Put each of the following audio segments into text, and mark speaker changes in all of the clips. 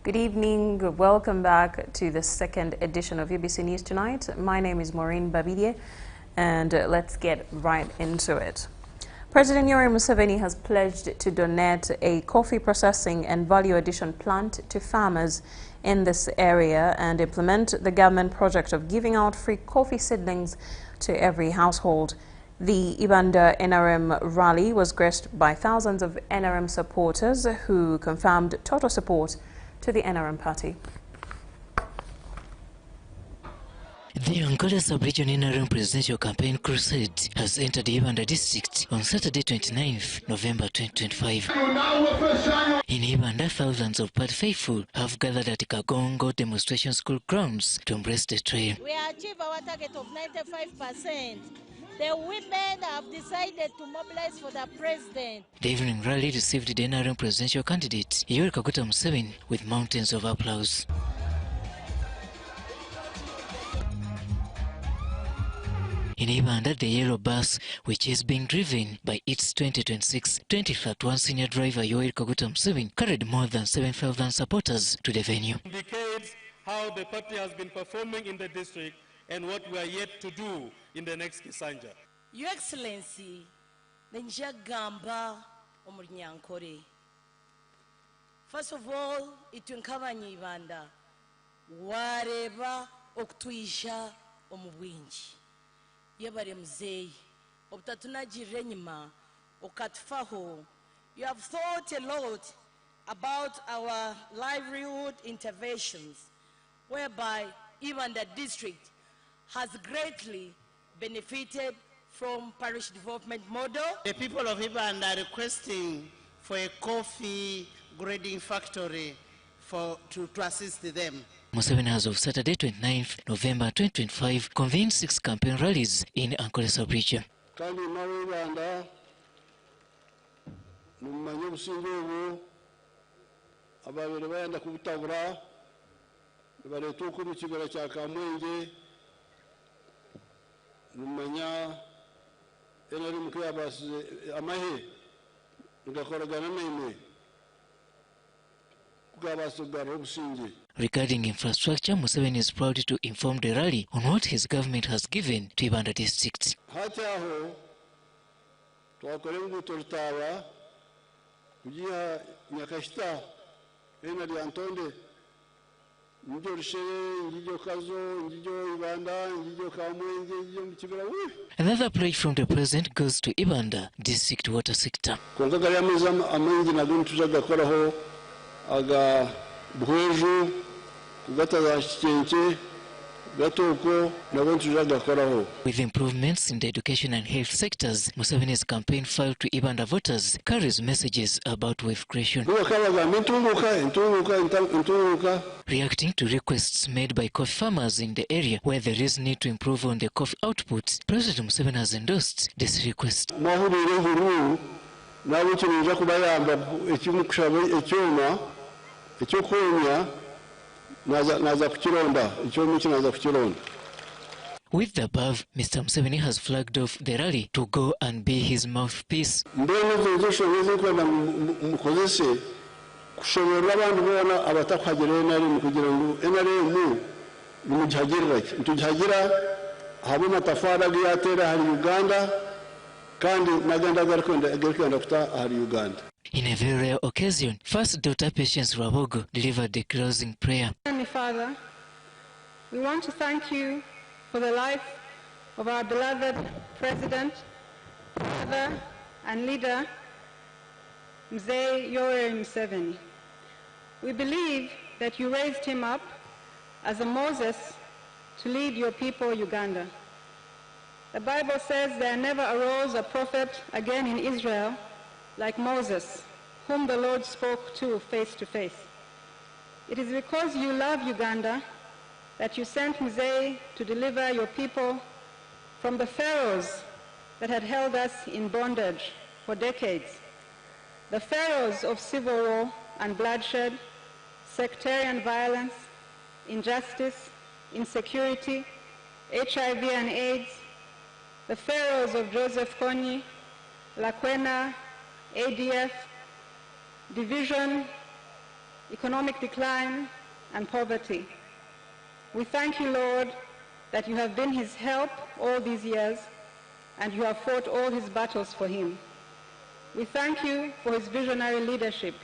Speaker 1: Good evening. Welcome back to the second edition of UBC News Tonight. My name is Maureen Babidie, and let's get right into it. President Yoweri Museveni has pledged to donate a coffee processing and value addition plant to farmers in this area and implement the government project of giving out free coffee seedlings to every household. The Ibanda NRM rally was graced by thousands of NRM supporters who confirmed total support to the NRM party.
Speaker 2: The Angola Sub-Region NRM Presidential Campaign Crusade has entered Ibanda District on Saturday 29th November 2025. In Ibanda, thousands of party faithful have gathered at Kagongo Demonstration School grounds to embrace the trail.
Speaker 3: We achieved our target of 95%. The women have decided to mobilize for the president.
Speaker 2: The evening rally received the NRM presidential candidate Yoweri Kaguta Museveni with mountains of applause. In Ibanda, the yellow bus, which is being driven by its 2026-2031 senior driver Yoweri Kaguta Museveni, carried more than 7,000 supporters to the venue.
Speaker 4: Indicates how the party has been performing in the district and what we are yet to do in the next Kisanja.
Speaker 3: Your Excellency, the Njagamba Omurnyankore. First of all, itunkabanya Ibanda, wareba oktuisha omubwinji. Yebare mzei, obtatunajire nyuma, okatfaho. You have thought a lot about our livelihood interventions, whereby even the district has greatly benefited from parish development model.
Speaker 5: The people of Ibanda are requesting for a coffee grading factory to assist them.
Speaker 2: Museveni, as of Saturday 29th November 2025, convened 6 campaign rallies in Angola Sub-Region. Regarding infrastructure, Museveni is proud to inform the rally on what his government has given to Ibanda district. Another pledge from the president goes to Ibanda district water sector. With improvements in the education and health sectors, Museveni's campaign file to Ibanda voters carries messages about wealth creation. Reacting to requests made by coffee farmers in the area where there is need to improve on the coffee output, President Museveni has endorsed this request. With the above, Mr. Museveni has flagged off the rally to go and be his mouthpiece. In a very rare occasion, first daughter Patience Rabogo delivered the closing prayer.
Speaker 6: Heavenly Father, we want to thank you for the life of our beloved President, father, and leader, Mzee Yoweri Museveni. We believe that you raised him up as a Moses to lead your people, Uganda. The Bible says there never arose a prophet again in Israel like Moses, whom the Lord spoke to face. It is because you love Uganda that you sent Mzee to deliver your people from the pharaohs that had held us in bondage for decades. The pharaohs of civil war and bloodshed, sectarian violence, injustice, insecurity, HIV and AIDS, the pharaohs of Joseph Kony, Lakwena, ADF, division, economic decline, and poverty. We thank you, Lord, that you have been his help all these years and you have fought all his battles for him. We thank you for his visionary leadership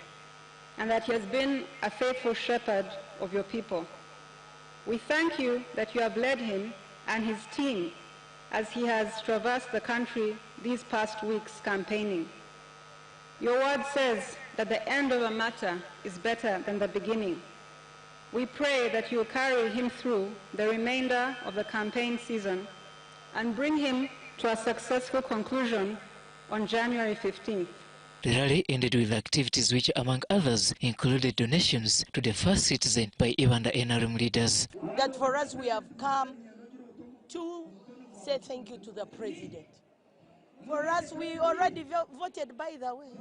Speaker 6: and that he has been a faithful shepherd of your people. We thank you that you have led him and his team as he has traversed the country these past weeks campaigning. Your word says that the end of a matter is better than the beginning. We pray that you will carry him through the remainder of the campaign season and bring him to a successful conclusion on January 15th.
Speaker 2: The rally ended with activities which, among others, included donations to the First Citizen by even the NRM leaders.
Speaker 3: That for us, we have come to say thank you to the president. For us, we already voted, by the way.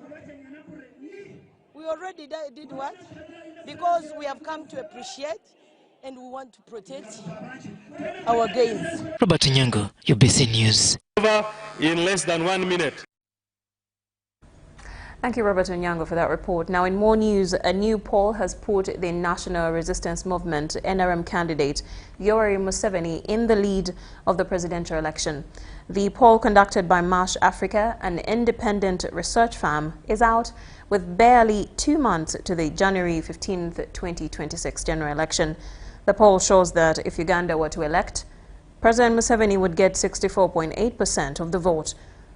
Speaker 3: We already did what? Because we have come to appreciate and we want to protect our gains.
Speaker 2: Robert Nyango, UBC News.
Speaker 4: Over in less than 1 minute.
Speaker 1: Thank you, Robert Onyango, for that report. Now, in more news, a new poll has put the National Resistance Movement NRM candidate Yoweri Museveni in the lead of the presidential election. The poll conducted by Marsh Africa, an independent research firm, is out with barely 2 months to the January 15th, 2026 general election. The poll shows that if Uganda were to elect, President Museveni would get 64.8% of the vote.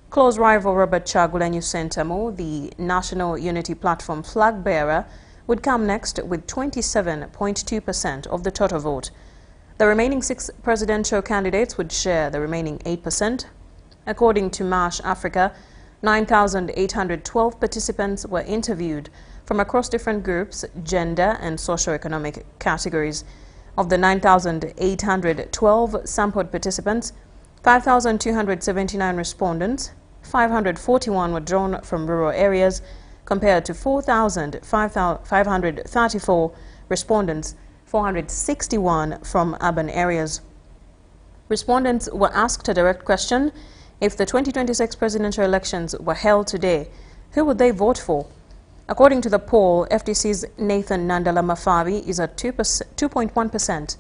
Speaker 1: Close rival Robert Kyagulanyi Ssentamu, the National Unity Platform flag bearer, would come next with 27.2% of the total vote. The remaining 6 presidential candidates would share the remaining 8%. According to Marsh Africa, 9,812 participants were interviewed from across different groups, gender and socio-economic categories. Of the 9,812 sampled participants, 5,279 respondents, 541 were drawn from rural areas, compared to 4,534 respondents, 461 from urban areas. Respondents were asked a direct question: if the 2026 presidential elections were held today, who would they vote for? According to the poll, FDC's Nathan Nandala Mafabi is at 2.1%.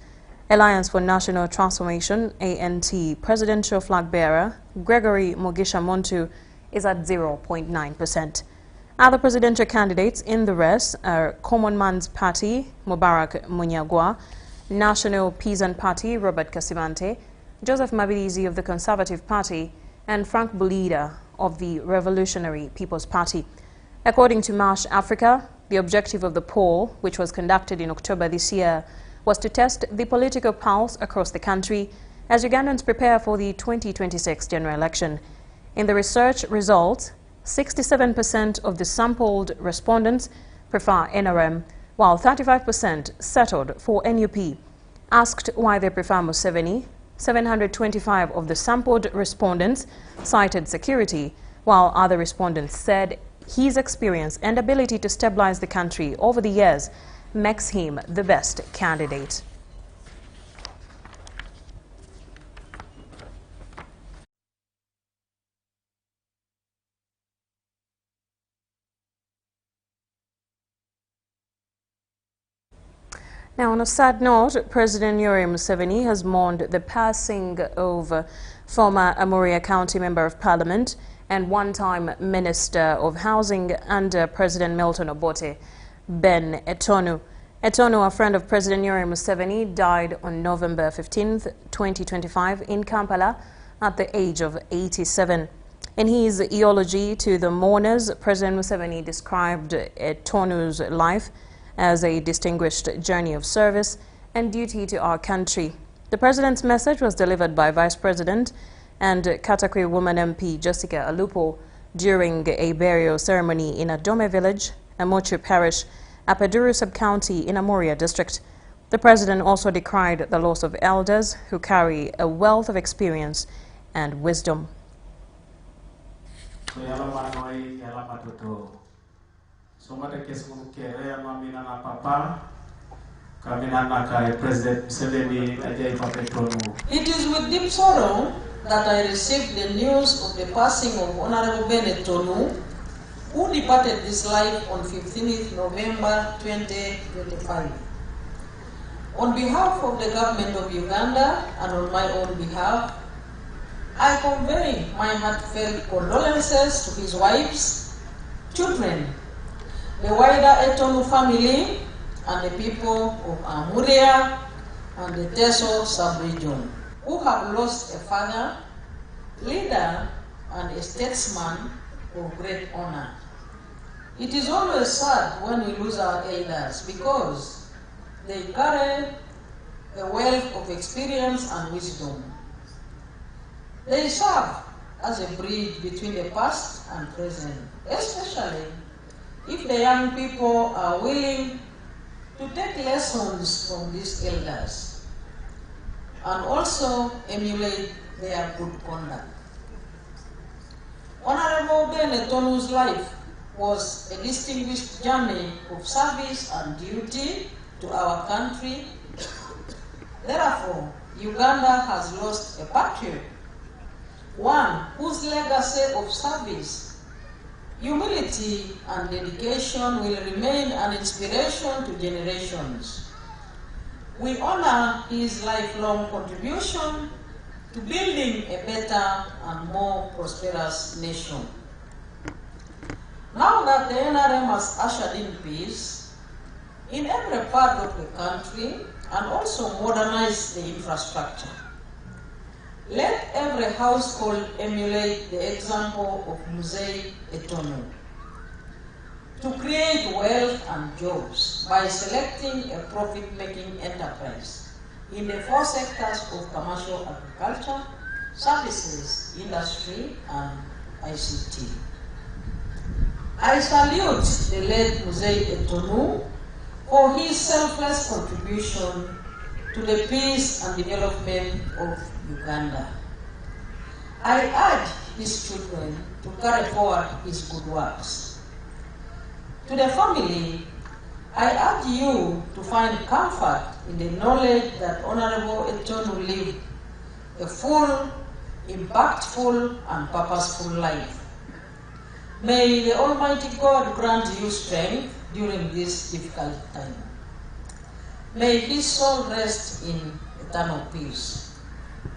Speaker 1: Alliance for National Transformation, ANT, presidential flag bearer Gregory Mugisha Muntu is at 0.9%. Other presidential candidates in the race are Common Man's Party, Mubarak Munyagwa, National Peasant Party, Robert Kasibante, Joseph Mabilizi of the Conservative Party, and Frank Bulida of the Revolutionary People's Party. According to Marsh Africa, the objective of the poll, which was conducted in October this year, was to test the political pulse across the country as Ugandans prepare for the 2026 general election. In the research results, 67% of the sampled respondents prefer NRM, while 35% settled for NUP. Asked why they prefer Museveni, 725 of the sampled respondents cited security, while other respondents said his experience and ability to stabilize the country over the years makes him the best candidate. Now, on a sad note, President Yoweri Museveni has mourned the passing of former Amuria County Member of Parliament and one-time Minister of Housing under President Milton Obote, Ben Etonu. Etonu, a friend of President Yoweri Museveni, died on November 15, 2025 in Kampala at the age of 87. In his eulogy to the mourners, President Museveni described Etonu's life as a distinguished journey of service and duty to our country. The President's message was delivered by Vice President and Katakwi woman MP Jessica Alupo during a burial ceremony in Adome Village, Amochu Parish, Apeduru Sub-County in Amuria District. The President also decried the loss of elders who carry a wealth of experience and wisdom.
Speaker 7: It is with deep sorrow that I received the news of the passing of Honorable Ben Etonu, who departed this life on 15th November 2025. On behalf of the government of Uganda and on my own behalf, I convey my heartfelt condolences to his wives, children, the wider Etonu family, and the people of Amuria and the Teso sub-region, who have lost a father, leader, and a statesman of great honor. It is always sad when we lose our elders because they carry a wealth of experience and wisdom. They serve as a bridge between the past and present, especially if the young people are willing to take lessons from these elders and also emulate their good conduct. Honorable Ben Etonu's life was a distinguished journey of service and duty to our country. Therefore, Uganda has lost a patriot, one whose legacy of service, humility, and dedication will remain an inspiration to generations. We honor his lifelong contribution to building a better and more prosperous nation. Now that the NRM has ushered in peace in every part of the country and also modernized the infrastructure, let every household emulate the example of Mzee Etonu to create wealth and jobs by selecting a profit-making enterprise in the 4 sectors of commercial agriculture, services, industry, and ICT. I salute the late Mzee Etonu for his selfless contribution to the peace and development of Uganda. I urge his children to carry forward his good works. To the family, I urge you to find comfort in the knowledge that Honorable Etonu lived a full, impactful, and purposeful life. May the Almighty God grant you strength during this difficult time. May his soul rest in eternal peace.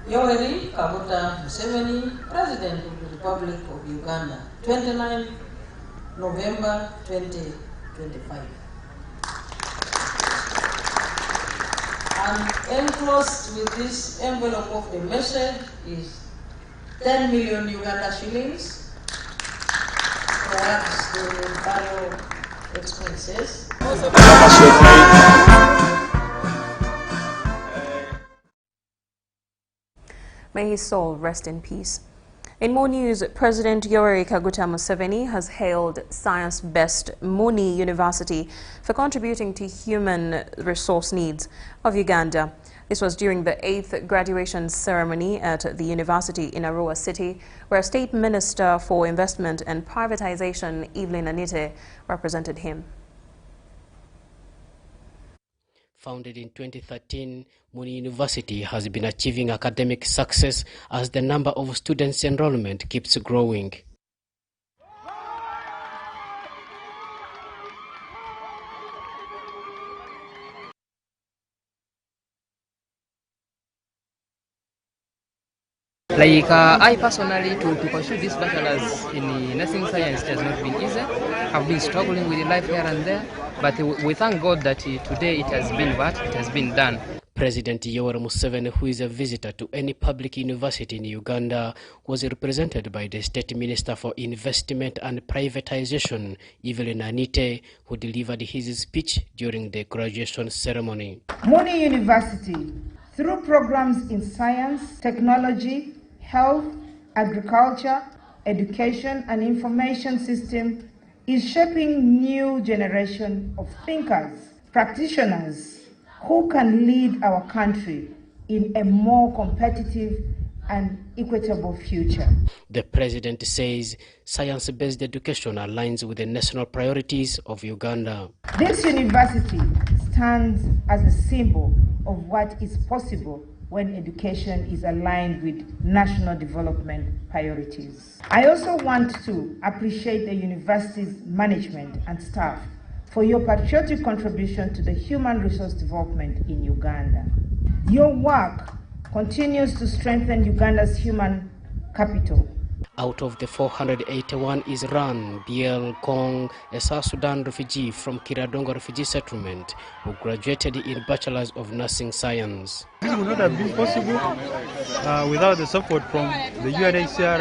Speaker 7: Yoweri Kaguta Museveni, President of the Republic of Uganda, 29 November 2025. And enclosed with this envelope of the message is 10 million Uganda shillings, perhaps the burial expenses.
Speaker 1: May his soul rest in peace. In more news, President Yoweri Kaguta Museveni has hailed science-based Muni University for contributing to human resource needs of Uganda. This was during the 8th graduation ceremony at the university in Arua City, where State Minister for Investment and Privatization Evelyn Anite represented him.
Speaker 8: Founded in 2013, Muni University has been achieving academic success as the number of students' enrollment keeps growing.
Speaker 9: I personally, to pursue this bachelor's in nursing science, it has not been easy. I've been struggling with life here and there, but we thank God that today it has been done.
Speaker 8: President Yoweri Museveni, who is a visitor to any public university in Uganda, was represented by the State Minister for Investment and Privatization, Evelyn Anite, who delivered his speech during the graduation ceremony.
Speaker 10: Muni University, through programs in science, technology, health, agriculture, education, and information system, is shaping new generation of thinkers, practitioners, who can lead our country in a more competitive and equitable future.
Speaker 8: The president says science-based education aligns with the national priorities of Uganda.
Speaker 10: This university stands as a symbol of what is possible when education is aligned with national development priorities. I also want to appreciate the university's management and staff for your patriotic contribution to the human resource development in Uganda. Your work continues to strengthen Uganda's human capital.
Speaker 8: Out of the 481 is Ran Biel Kong, a South Sudan refugee from Kiradongo refugee settlement, who graduated in Bachelor's of Nursing Science.
Speaker 11: This would not have been possible without the support from the UNHCR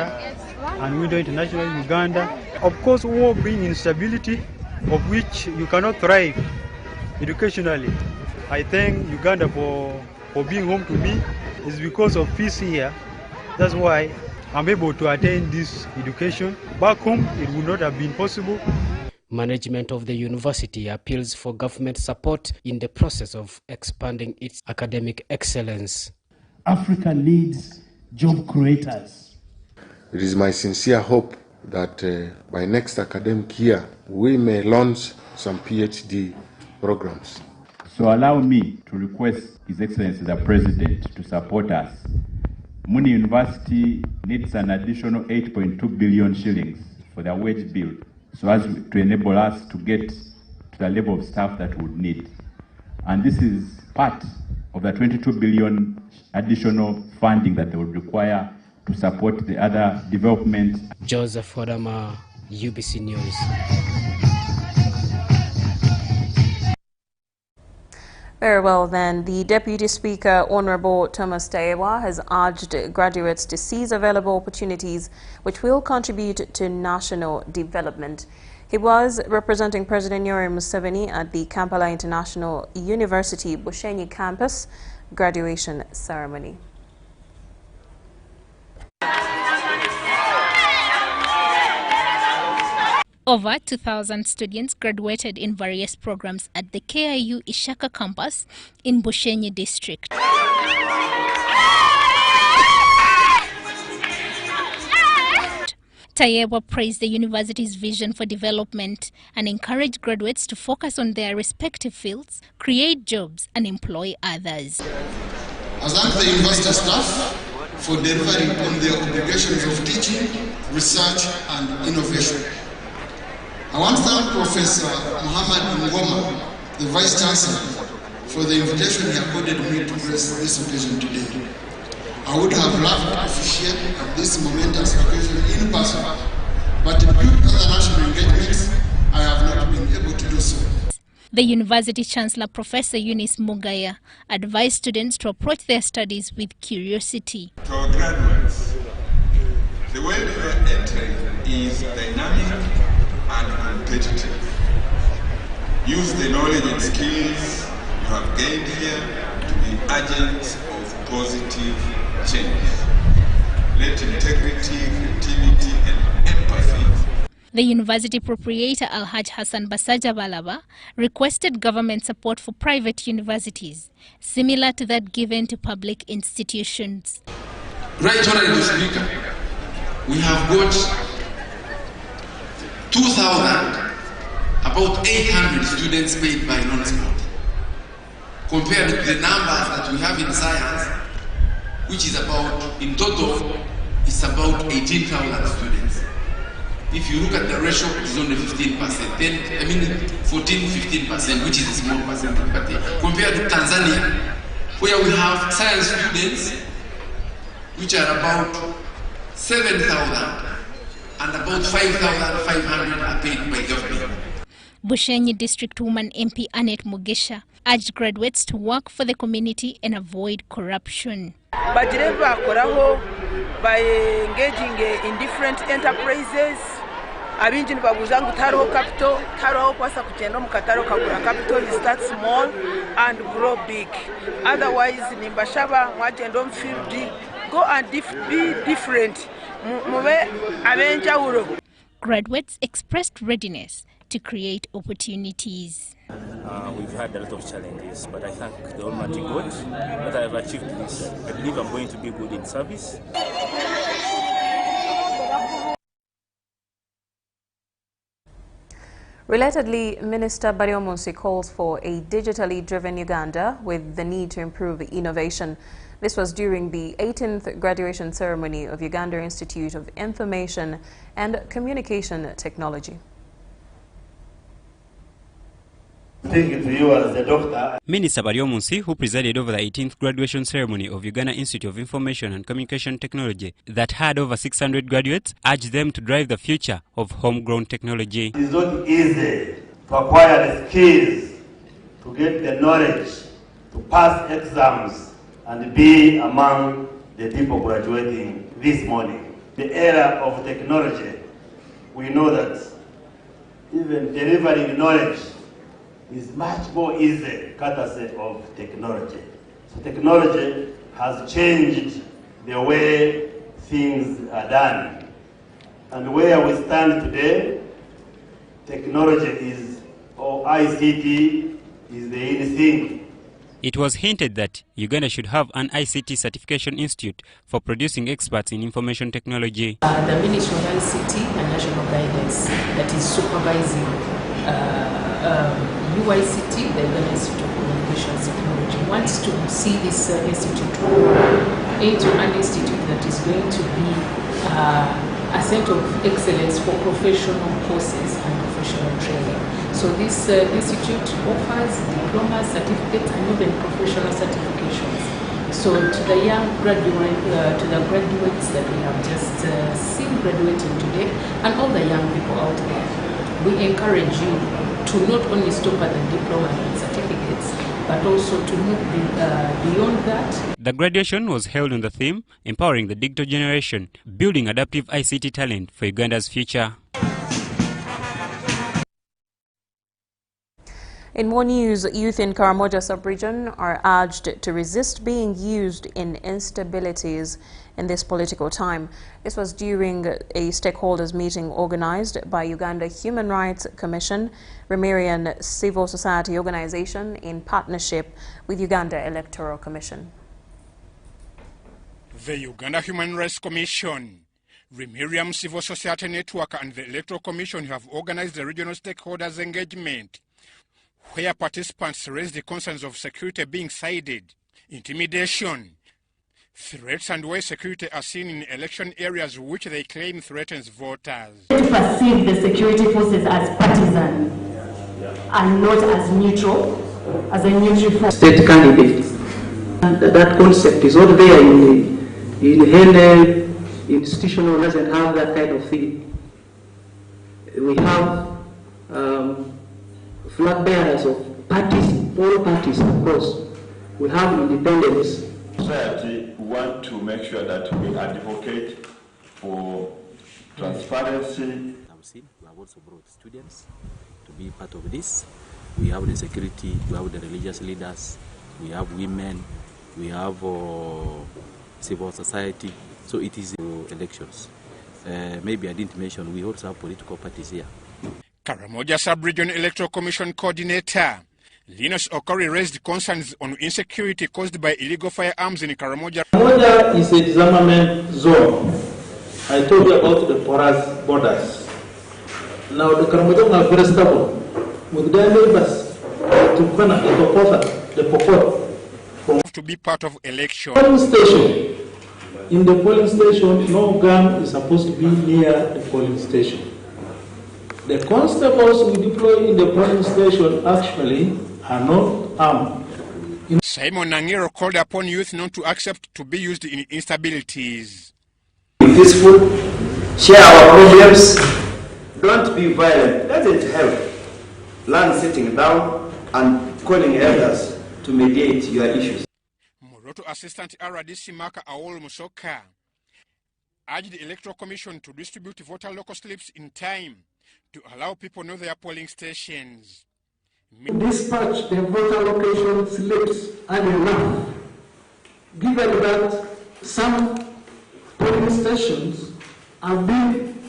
Speaker 11: and Window International Uganda. Of course, war brings instability, of which you cannot thrive educationally. I thank Uganda for being home to me. It's because of peace here. That's why I'm able to attain this education. Back home, it would not have been possible.
Speaker 8: Management of the university appeals for government support in the process of expanding its academic excellence.
Speaker 12: Africa needs job creators.
Speaker 13: It is my sincere hope that by next academic year, we may launch some PhD programs.
Speaker 12: So allow me to request His Excellency the President to support us. Muni University needs an additional 8.2 billion shillings for their wage bill, so as to enable us to get to the level of staff that we would need. And this is part of the 22 billion additional funding that they would require to support the other development.
Speaker 8: Joseph Odama, UBC News.
Speaker 1: Very well then, the Deputy Speaker, Honorable Thomas Tayebwa, has urged graduates to seize available opportunities which will contribute to national development. He was representing President Yoweri Museveni at the Kampala International University Bushenyi campus graduation ceremony.
Speaker 14: Over 2,000 students graduated in various programs at the KIU Ishaka campus in Bushenyi district. Tayebwa praised the university's vision for development and encouraged graduates to focus on their respective fields, create jobs and employ others.
Speaker 15: I thank the university staff for delivering on their obligations of teaching, research and innovation. I want to thank Professor Muhammad Ngoma, the Vice Chancellor, for the invitation he accorded me to grace this occasion today. I would have loved to officiate at this momentous occasion in person, but due to other national engagements, I have not been able to do so.
Speaker 14: The University Chancellor, Professor Eunice Mugaya, advised students to approach their studies with curiosity.
Speaker 16: To our graduates, the world you are entering is dynamic and competitive. Use the knowledge and skills you have gained here to be agents of positive change. Let integrity, creativity and empathy.
Speaker 14: The university proprietor Alhaj Hassan Basaja Balaba requested government support for private universities, similar to that given to public institutions.
Speaker 17: Right, Honorable Speaker, we have got 2,000, about 800 students paid by non-sport, compared to the numbers that we have in science, which is about, in total, it's about 18,000 students. If you look at the ratio, it's only 15%, then, 14-15%, which is a small percentage. But compared to Tanzania, where we have science students, which are about 7,000, and about 5,500 are paid by government.
Speaker 14: Bushenyi District Woman MP Annette Mugisha urged graduates to work for the community and avoid corruption.
Speaker 18: By engaging in different enterprises, abinji nibaguzangu taro capital, taro kwasa kugenda mu kataro kagura capital, you start small and grow big. Otherwise, nimbashaba mwagenda mu field, go and be different.
Speaker 14: Graduates expressed readiness to create opportunities.
Speaker 19: We've had a lot of challenges, but I thank the Almighty God that I have achieved this. I believe I'm going to be good in service.
Speaker 1: Relatedly, Minister Baryomunsi calls for a digitally driven Uganda with the need to improve innovation. This was during the 18th graduation ceremony of Uganda Institute of Information and Communication Technology.
Speaker 20: Speaking to you as a doctor.
Speaker 21: Minister Baryomunsi, who presided over the 18th graduation ceremony of Uganda Institute of Information and Communication Technology that had over 600 graduates, urged them to drive the future of homegrown technology.
Speaker 20: It is not easy to acquire the skills, to get the knowledge, to pass exams and be among the people graduating this morning. The era of technology, we know that even delivering knowledge is much more easy courtesy of technology. So technology has changed the way things are done. And where we stand today, technology is, or ICT, is the in thing.
Speaker 21: It was hinted that Uganda should have an ICT certification institute for producing experts in information technology.
Speaker 22: The Ministry of ICT and National Guidance that is supervising UICT, the Uganda Institute of Communications Technology, wants to see this institute grow into an institute that is going to be a center of excellence for professional courses and professional training. So this institute offers diplomas, certificates, and even professional certifications. So to the young graduates that we have just seen graduating today, and all the young people out there, we encourage you to not only stop at the diploma and certificates, but also to move beyond that.
Speaker 21: The graduation was held on the theme, Empowering the Digital Generation, Building Adaptive ICT Talent for Uganda's Future.
Speaker 1: In more news, youth in Karamoja sub-region are urged to resist being used in instabilities in this political time. This was during a stakeholders meeting organized by Uganda Human Rights Commission, Remarian Civil Society Organization in partnership with Uganda Electoral Commission.
Speaker 23: The Uganda Human Rights Commission, Remarian Civil Society Network and the Electoral Commission have organized the regional stakeholders engagement, where participants raised the concerns of security being sided, intimidation, threats, and where security are seen in election areas which they claim threatens voters.
Speaker 24: To perceive the security forces as partisan and not as neutral, as a neutral force.
Speaker 25: State candidates. And that concept is not there in any institution doesn't have that kind of thing. We have flag bearers of parties, all parties, of course. We have independence.
Speaker 26: Society, we want to make sure that we advocate for transparency.
Speaker 27: We have also brought students to be part of this. We have the security, we have the religious leaders, we have women, we have civil society. So it is elections. Maybe I didn't mention, we also have political parties here.
Speaker 23: Karamoja Sub-Region Electoral Commission Coordinator Linus Okori raised concerns on insecurity caused by illegal firearms in Karamoja.
Speaker 25: Karamoja is a disarmament zone. I told you about the porous borders. Now the Karamoja are very stubborn with their neighbors, Turkana, the Pokot.
Speaker 23: To be part of election.
Speaker 25: Polling station. In the polling station, no gun is supposed to be near the polling station. The constables we deploy in the polling station actually are not armed.
Speaker 23: Simon Nangiro called upon youth not to accept to be used in instabilities.
Speaker 28: Be peaceful, share our problems, don't be violent, doesn't help. Learn sitting down and calling elders to mediate your issues.
Speaker 23: Moroto Assistant RDC Maka Awol Musoka urged the Electoral Commission to distribute voter local slips in time to allow people know their polling stations.
Speaker 25: Dispatch the voter location slips early enough, given that some polling stations have been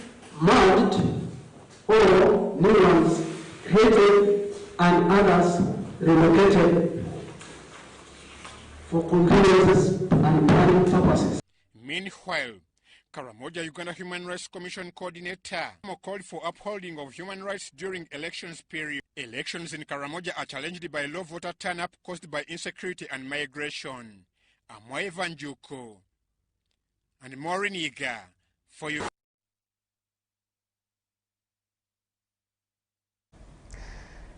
Speaker 25: marked or new ones created and others relocated for conveniences and planning purposes.
Speaker 23: Meanwhile, Karamoja Uganda Human Rights Commission Coordinator called for upholding of human rights during elections period. Elections in Karamoja are challenged by low voter turnout caused by insecurity and migration. Amwai Vanjuko and Maureen Iga for you.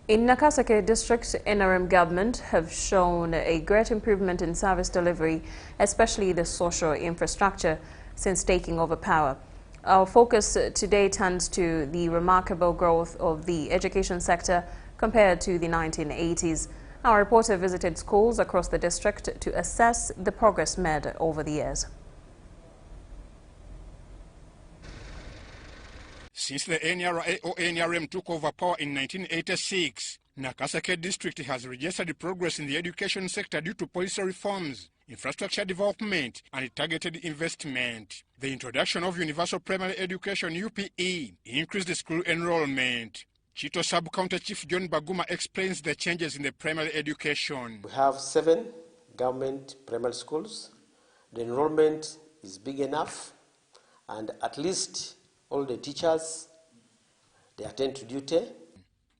Speaker 1: In Nakaseke district, NRM government have shown a great improvement in service delivery, especially the social infrastructure, since taking over power. Our focus today turns to the remarkable growth of the education sector compared to the 1980s. Our reporter visited schools across the district to assess the progress made over the years.
Speaker 23: Since the NRA or NRM took over power in 1986, Nakaseke district has registered progress in the education sector due to policy reforms, infrastructure development, and targeted investment. The introduction of universal primary education UPE increased the school enrollment. Chito Sub-County Chief John Baguma explains the changes in the primary education.
Speaker 2: We have 7 government primary schools. The enrollment is big enough, and at least all the teachers, they attend to duty.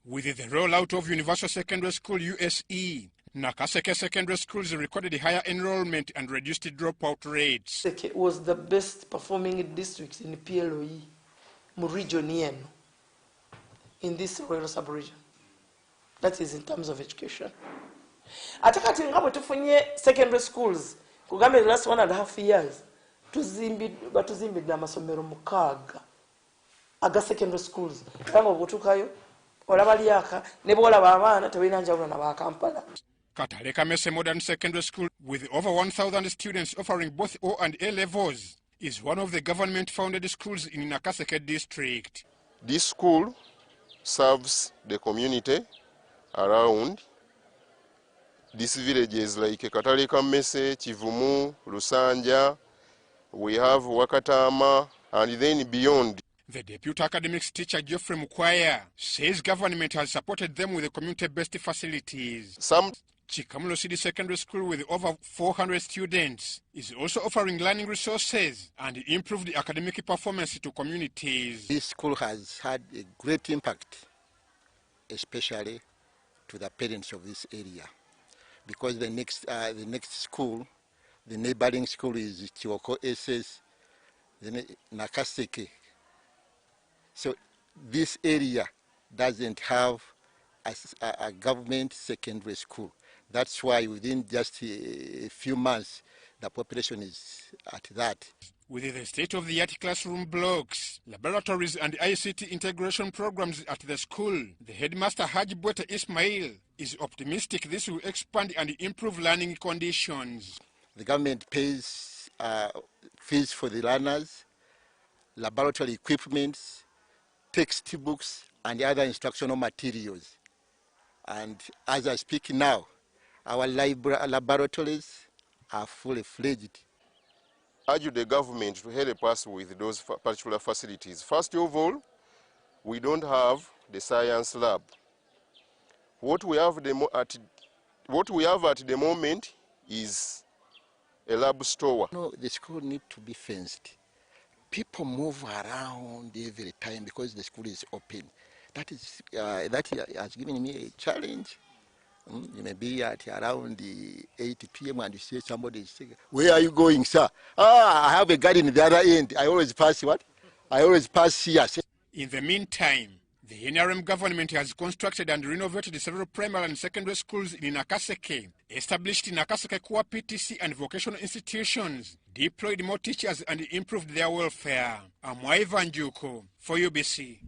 Speaker 23: With the rollout of Universal Secondary School USE, Nakaseke secondary schools recorded higher enrollment and reduced dropout rates.
Speaker 3: Nakaseke was the best performing district in PLOE, region in this Royal Sub-region. That is in terms of education. Atakati ngabo tufunye secondary schools, kugambe the last 1.5 years, batuzimbid na masomero mukaga. Aga secondary schools. Kango butukayo, olabaliaka, nebola babana tewina njawulo na ba Kampala.
Speaker 23: Kataleka Mese Modern Secondary School, with over 1,000 students offering both O and A levels, is one of the government-founded schools in Nakaseke district.
Speaker 4: This school serves the community around these villages like Kataleka Mese, Chivumu, Lusanja, we have Wakatama, and then beyond.
Speaker 23: The Deputy Academics teacher Geoffrey Mukwaya says government has supported them with the community-based facilities. Chikamulo City Secondary School, with over 400 students, is also offering learning resources and improved academic performance to communities.
Speaker 5: This school has had a great impact, especially to the parents of this area, because the next school, the neighboring school, is Chiwoko SS, then Nakaseke. So this area doesn't have a government secondary school. That's why within just a few months, the population is at that.
Speaker 23: With the state-of-the-art classroom blocks, laboratories, and ICT integration programs at the school, the headmaster Haji Bwete Ismail is optimistic this will expand and improve learning conditions.
Speaker 5: The government pays fees for the learners, laboratory equipment, textbooks, and other instructional materials. And as I speak now, our laboratories are fully fledged.
Speaker 4: I urge the government to help us with those particular facilities. First of all, we don't have the science lab. What we have at the moment is a lab store.
Speaker 5: No, the school needs to be fenced. People move around every time because the school is open. That has given me a challenge. You may be at around the 8 p.m. and you see somebody is saying, "Where are you going, sir?" I have a garden in the other end. I always pass what? I always pass here.
Speaker 23: In the meantime, the NRM government has constructed and renovated several primary and secondary schools in Nakaseke, established Nakaseke Core PTC and vocational institutions, deployed more teachers, and improved their welfare. Amwai Vanjuko for UBC.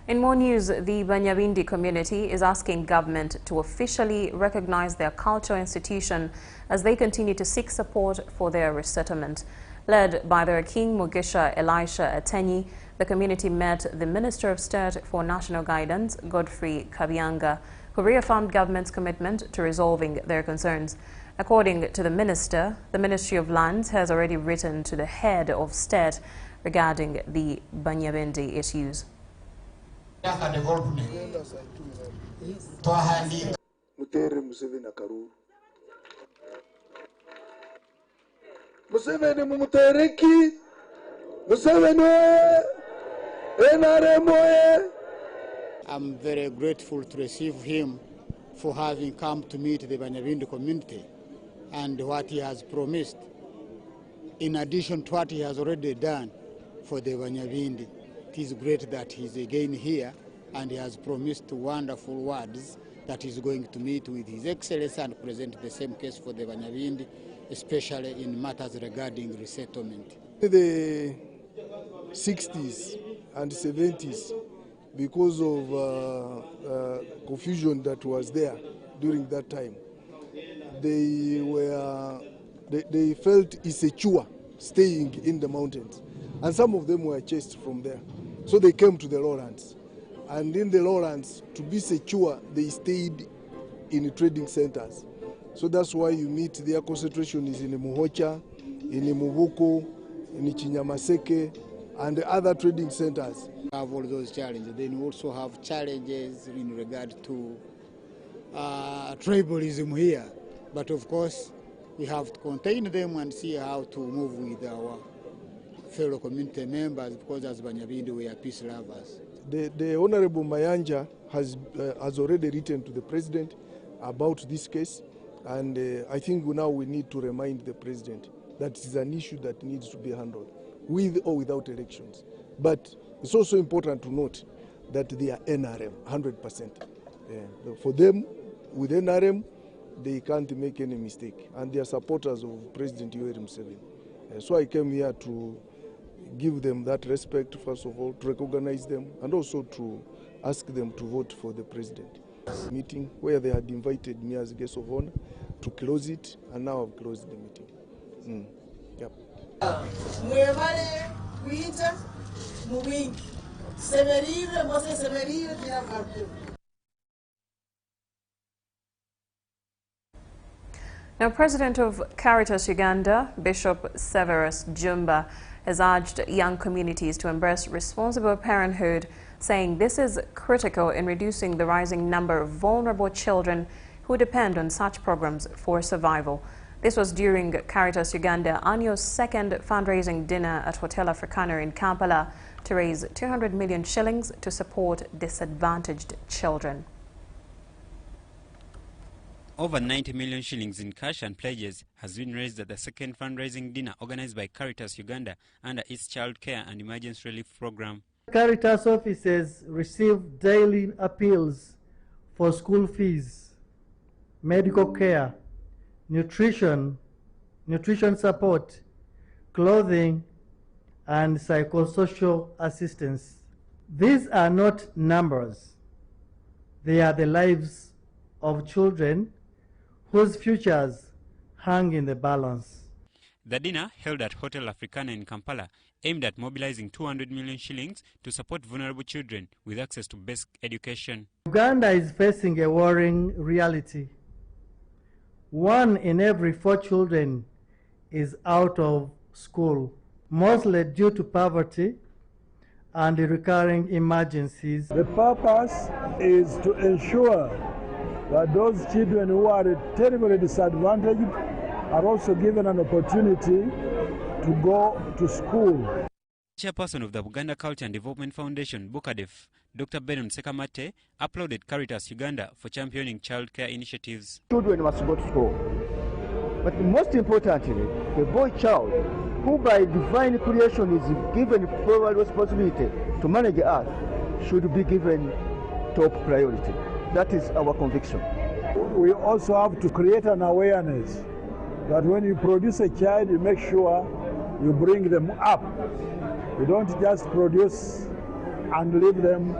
Speaker 1: In more news, the Banyabindi community is asking government to officially recognize their cultural institution as they continue to seek support for their resettlement. Led by their King Mugisha Elisha Atenyi, the community met the Minister of State for National Guidance, Godfrey Kabianga, who reaffirmed government's commitment to resolving their concerns. According to the minister, the Ministry of Lands has already written to the head of state regarding the Banyabindi issues.
Speaker 6: Museveni mumutereki, Museveni NRM.
Speaker 7: I'm very grateful to receive him for having come to meet the Banyavindi community and what he has promised, in addition to what he has already done for the Banyavindi. It is great that he's again here and he has promised wonderful words that he's going to meet with His Excellency and present the same case for the Banyavindi, especially in matters regarding resettlement.
Speaker 6: In the 60s and 70s, because of confusion that was there during that time, they felt insecure staying in the mountains, and some of them were chased from there. So they came to the lowlands, and in the lowlands, to be secure, they stayed in trading centers. So that's why you meet their concentration is in Muhocha, in Mubuko, in Chinyamaseke, and the other trading centers.
Speaker 7: Have all those challenges. Then we also have challenges in regard to tribalism here. But of course, we have to contain them and see how to move with our fellow community members, because as Banyavindi we are peace lovers.
Speaker 6: The Honorable Mayanja has already written to the President about this case, and I think now we need to remind the President that it is an issue that needs to be handled, with or without elections. But it's also important to note that they are NRM, 100%. For them, with NRM, they can't make any mistake, and they are supporters of President Yoweri Museveni. So I came here to give them that respect, first of all, to recognize them, and also to ask them to vote for the President. Meeting where they had invited me as guest of honor to close it, and now I've closed the meeting. Yep.
Speaker 1: Now, President of Caritas Uganda, Bishop Severus Jumba, has urged young communities to embrace responsible parenthood, saying this is critical in reducing the rising number of vulnerable children who depend on such programs for survival. This was during Caritas Uganda annual second fundraising dinner at Hotel Africana in Kampala to raise 200 million shillings to support disadvantaged children.
Speaker 21: Over 90 million shillings in cash and pledges has been raised at the second fundraising dinner organized by Caritas Uganda under its Child Care and Emergency Relief Program.
Speaker 8: Caritas offices receive daily appeals for school fees, medical care, nutrition support, clothing, and psychosocial assistance. These are not numbers. They are the lives of children whose futures hang in the balance.
Speaker 21: The dinner, held at Hotel Africana in Kampala, aimed at mobilizing 200 million shillings to support vulnerable children with access to basic education.
Speaker 8: Uganda is facing a worrying reality. 1 in every 4 children is out of school, mostly due to poverty and recurring emergencies.
Speaker 6: The purpose is to ensure that those children who are terribly disadvantaged are also given an opportunity to go to school.
Speaker 21: Chairperson of the Buganda Culture and Development Foundation, Bukadef, Dr. Benon Sekamate, applauded Caritas Uganda for championing childcare initiatives.
Speaker 9: Children must go to school. But most importantly, the boy child, who by divine creation is given full responsibility to manage earth, should be given top priority. That is our conviction.
Speaker 6: We also have to create an awareness that when you produce a child, you make sure you bring them up. You don't just produce and leave them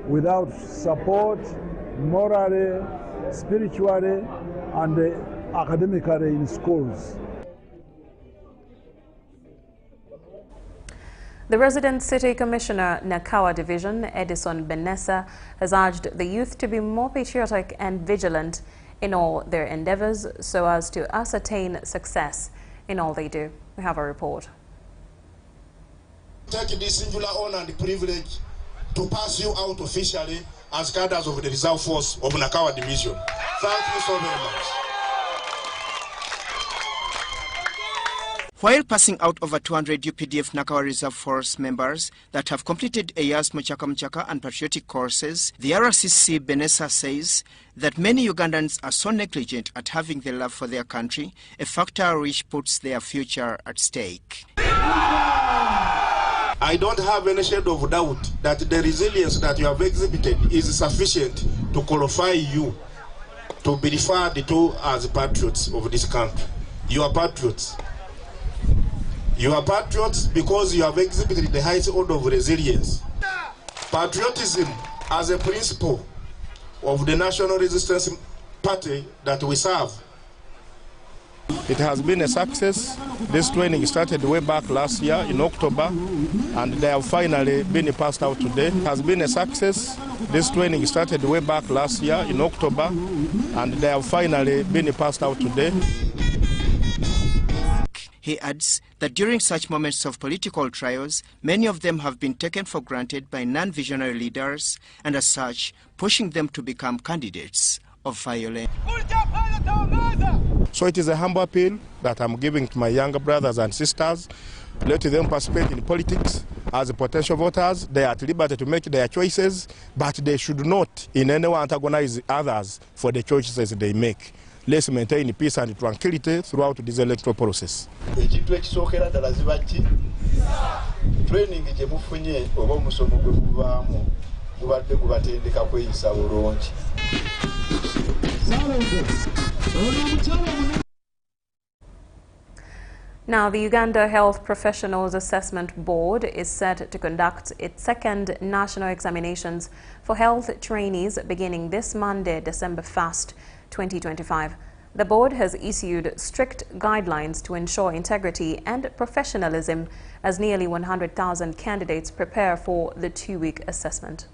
Speaker 6: without support, morally, spiritually, and academically in schools.
Speaker 1: The resident city commissioner, Nakawa Division, Edison Benessa, has urged the youth to be more patriotic and vigilant in all their endeavors so as to ascertain success in all they do. We have a report.
Speaker 10: Take this singular honor and privilege to pass you out officially as cadres of the Reserve Force of Nakawa Division. Thank you so very much.
Speaker 11: While passing out over 200 UPDF Nakawa Reserve Force members that have completed a year's Mchaka and patriotic courses, the RCC Benessa says that many Ugandans are so negligent at having the love for their country, a factor which puts their future at stake.
Speaker 10: I don't have any shade of doubt that the resilience that you have exhibited is sufficient to qualify you to be referred to as patriots of this country. You are patriots. You are patriots because you have exhibited the highest order of resilience. Patriotism as a principle of the National Resistance Party that we serve.
Speaker 12: It has been a success. This training started way back last year in October, and they have finally been passed out today. It has been a success. This training started way back last year in October, and they have finally been passed out today.
Speaker 11: He adds that during such moments of political trials, many of them have been taken for granted by non-visionary leaders, and as such, pushing them to become candidates of violence.
Speaker 12: So it is a humble appeal that I'm giving to my younger brothers and sisters. Let them participate in politics as potential voters. They are at liberty to make their choices, but they should not in any way antagonize others for the choices they make. Let's maintain peace and tranquility throughout this electoral process.
Speaker 13: Training gye mufunye oba omusomo gwe muvaamu gubadde gubatendeka kweyisa bulungi.
Speaker 1: Now, the Uganda Health Professionals Assessment Board is set to conduct its second national examinations for health trainees beginning this Monday, December 1st, 2025. The board has issued strict guidelines to ensure integrity and professionalism as nearly 100,000 candidates prepare for the two-week assessment.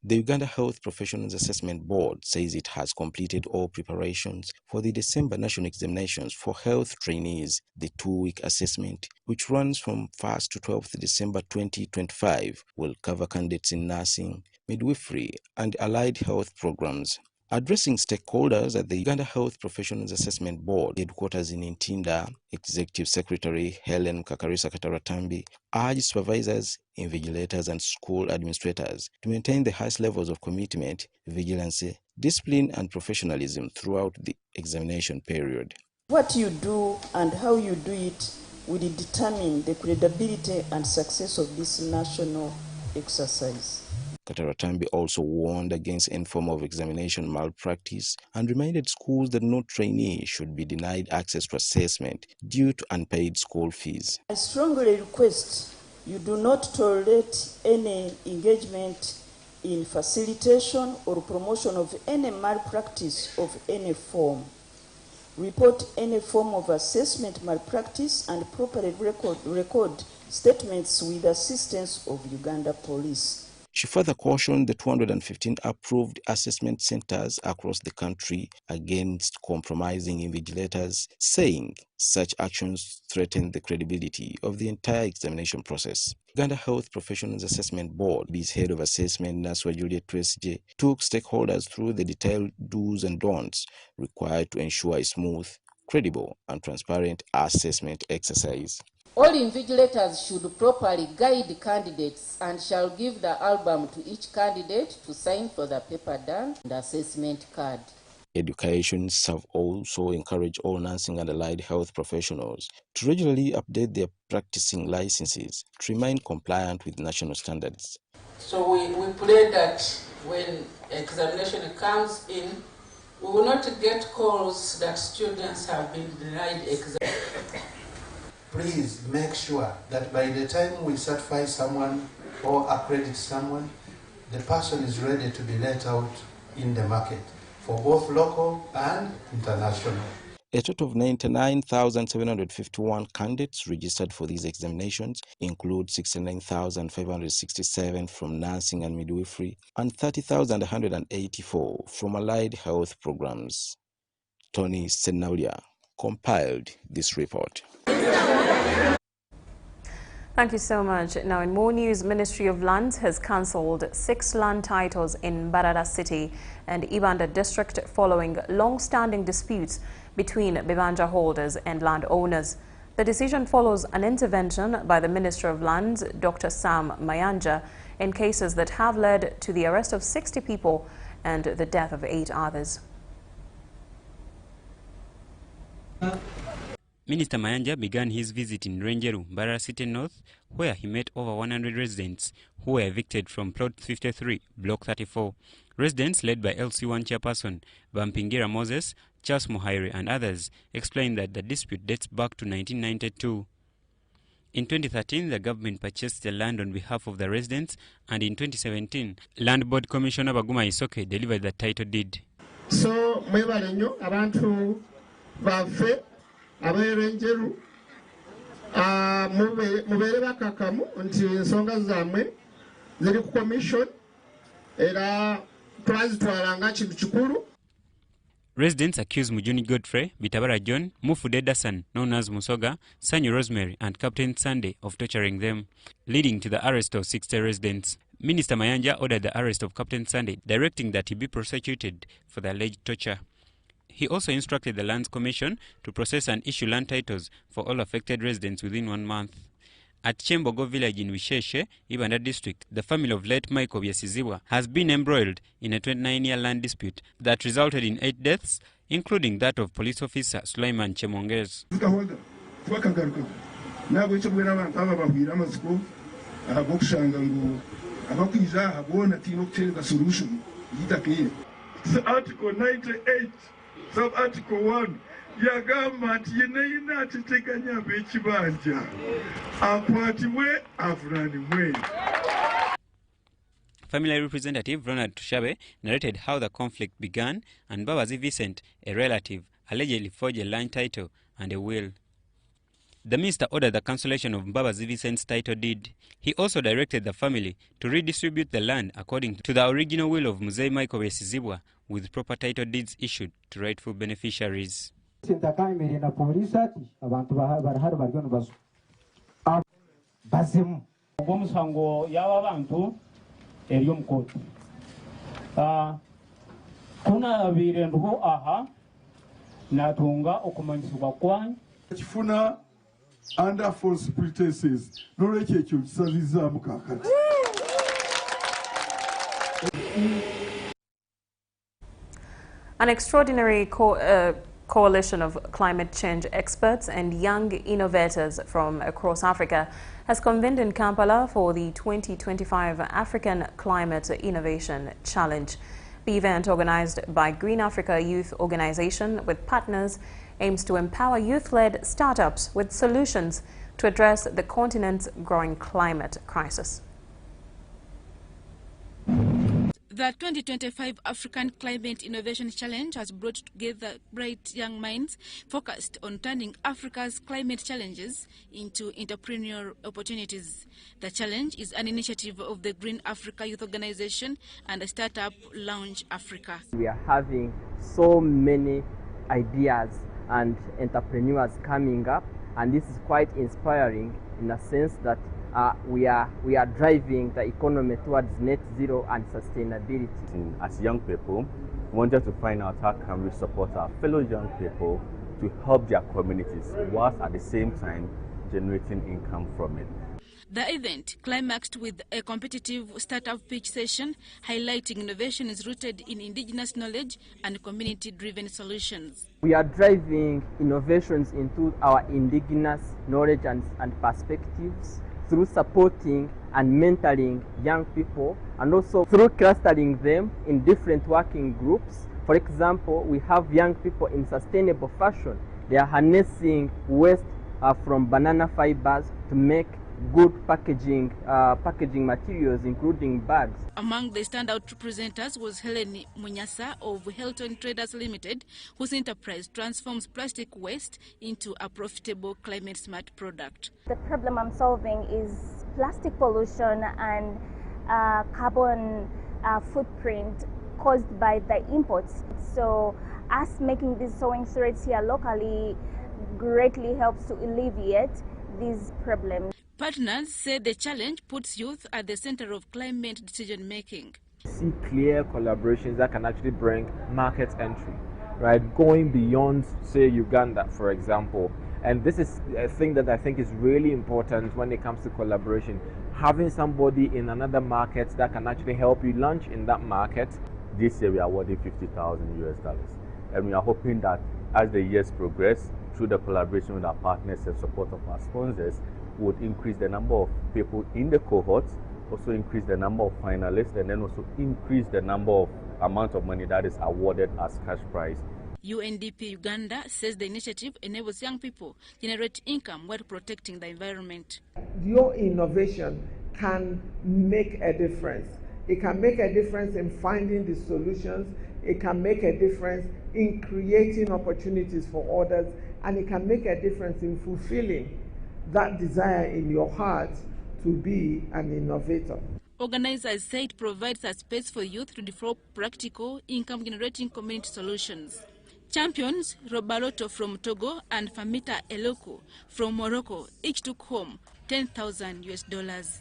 Speaker 14: The Uganda Health Professionals Assessment Board says it has completed all preparations for the December national examinations for health trainees. The two-week assessment, which runs from 1st to 12th December 2025, will cover candidates in nursing, midwifery, and allied health programs. Addressing stakeholders at the Uganda Health Professionals Assessment Board headquarters in Ntinda, Executive Secretary Helen Kakarisa Kataratambi urged supervisors, invigilators, and school administrators to maintain the highest levels of commitment, vigilance, discipline, and professionalism throughout the examination period.
Speaker 15: What you do and how you do it will determine the credibility and success of this national exercise.
Speaker 14: Kataratambi also warned against any form of examination malpractice and reminded schools that no trainee should be denied access to assessment due to unpaid school fees.
Speaker 15: I strongly request you do not tolerate any engagement in facilitation or promotion of any malpractice of any form. Report any form of assessment malpractice and properly record statements with assistance of Uganda Police.
Speaker 14: She further cautioned the 215 approved assessment centers across the country against compromising invigilators, saying such actions threaten the credibility of the entire examination process. Uganda Health Professionals Assessment Board, BIS head of assessment, Naswa Juliet Twesije, took stakeholders through the detailed do's and don'ts required to ensure a smooth, credible, and transparent assessment exercise.
Speaker 16: All invigilators should properly guide candidates and shall give the album to each candidate to sign for the paper done and assessment card.
Speaker 14: Educations have also encouraged all nursing and allied health professionals to regularly update their practicing licenses to remain compliant with national standards.
Speaker 16: So we pray that when examination comes in, we will not get calls that students have been denied exam.
Speaker 17: Please make sure that by the time we certify someone or accredit someone, the person is ready to be let out in the market for both local and international.
Speaker 14: A total of 99,751 candidates registered for these examinations include 69,567 from nursing and midwifery and 30,184 from allied health programs. Tony Senaulia compiled this report.
Speaker 1: Thank you so much. Now in more news, Ministry of Lands has cancelled 6 land titles in Mbarara City and Ibanda district following long-standing disputes between Bibanja holders and landowners. The decision follows an intervention by the Minister of Lands, Dr. Sam Mayanja, in cases that have led to the arrest of 60 people and the death of 8 others.
Speaker 21: Minister Mayanja began his visit in Renjeru, Mbarara City North, where he met over 100 residents who were evicted from Plot 53, Block 34. Residents led by LC1 chairperson Bampingira Moses, Charles Muhairi and others explained that the dispute dates back to 1992. In 2013, the government purchased the land on behalf of the residents, and in 2017, Land Board Commissioner Baguma Isoke delivered the title deed.
Speaker 18: So, mwebalenyo abantu bafe aberenjeru mubere bakakamu nti ensonga zamwe ziri ku commission era twazitwalanga kintu kikulu.
Speaker 21: Residents accuse Mujuni Godfrey, Bitabara John, Mufude Dasan, known as Musoga, Sanyu Rosemary and Captain Sunday of torturing them, leading to the arrest of 60 residents. Minister Mayanja ordered the arrest of Captain Sunday, directing that he be prosecuted for the alleged torture. He also instructed the Lands Commission to process and issue land titles for all affected residents within 1 month. At Chembogo village in Wisheshe, Ibanda district, the family of late Michael Byesizibwa has been embroiled in a 29-year land dispute that resulted in 8 deaths, including that of police officer Sulaiman Chemongez.
Speaker 19: Article 98, sub-article 1, yagamba nti yenna ateteganya ab'ekibanja akwatibwe avunaanibwe.
Speaker 21: Family representative Ronald Tushabe narrated how the conflict began, and Babazi Vincent, a relative, allegedly forged a land title and a will. The minister ordered the cancellation of Babazi Vincent's title deed. He also directed the family to redistribute the land according to the original will of Mzee Michael Byesizibwa, with proper title deeds issued to rightful beneficiaries.
Speaker 20: Omusango y'aba bantu eri omu kooti kunabire nduho aha natunga okumanyisibwa kwanyu
Speaker 19: kifuna under false pretenses n'olwekyo ekyo kisalizaamu kaakati.
Speaker 1: An extraordinary coalition of climate change experts and young innovators from across Africa has convened in Kampala for the 2025 African Climate Innovation Challenge. The event, organized by Green Africa Youth Organization with partners, aims to empower youth-led startups with solutions to address the continent's growing climate crisis.
Speaker 22: The 2025 African Climate Innovation Challenge has brought together bright young minds focused on turning Africa's climate challenges into entrepreneurial opportunities. The challenge is an initiative of the Green Africa Youth Organization and the startup Launch Africa.
Speaker 24: We are having so many ideas and entrepreneurs coming up, and this is quite inspiring in a sense that we are driving the economy towards net zero and sustainability.
Speaker 26: As young people, we wanted to find out how can we support our fellow young people to help their communities whilst at the same time generating income from it.
Speaker 22: The event climaxed with a competitive startup pitch session highlighting innovation is rooted in indigenous knowledge and community-driven solutions.
Speaker 24: We are driving innovations into our indigenous knowledge and perspectives through supporting and mentoring young people, and also through clustering them in different working groups. For example, we have young people in sustainable fashion. They are harnessing waste from banana fibers to make good packaging materials, including bags.
Speaker 22: Among the standout presenters was Helen Munyasa of Hilton Traders Limited, whose enterprise transforms plastic waste into a profitable climate-smart product.
Speaker 27: The problem I'm solving is plastic pollution and carbon footprint caused by the imports. So us making these sewing threads here locally greatly helps to alleviate these problems.
Speaker 22: Partners say the challenge puts youth at the center of climate decision-making.
Speaker 2: See clear collaborations that can actually bring market entry, right? Going beyond, say, Uganda, for example. And this is a thing that I think is really important when it comes to collaboration. Having somebody in another market that can actually help you launch in that market.
Speaker 26: This year we are awarding $50,000, and we are hoping that as the years progress, through the collaboration with our partners and support of our sponsors, would increase the number of people in the cohorts, also increase the number of finalists, and then also increase the number of amount of money that is awarded as cash prize.
Speaker 22: UNDP Uganda says the initiative enables young people generate income while protecting the environment.
Speaker 3: Your innovation can make a difference. It can make a difference in finding the solutions. It can make a difference in creating opportunities for others, and it can make a difference in fulfilling that desire in your heart to be an innovator.
Speaker 22: Organizers say it provides a space for youth to develop practical, income-generating community solutions. Champions Robaloto from Togo and Famita Eloko from Morocco each took home $10,000.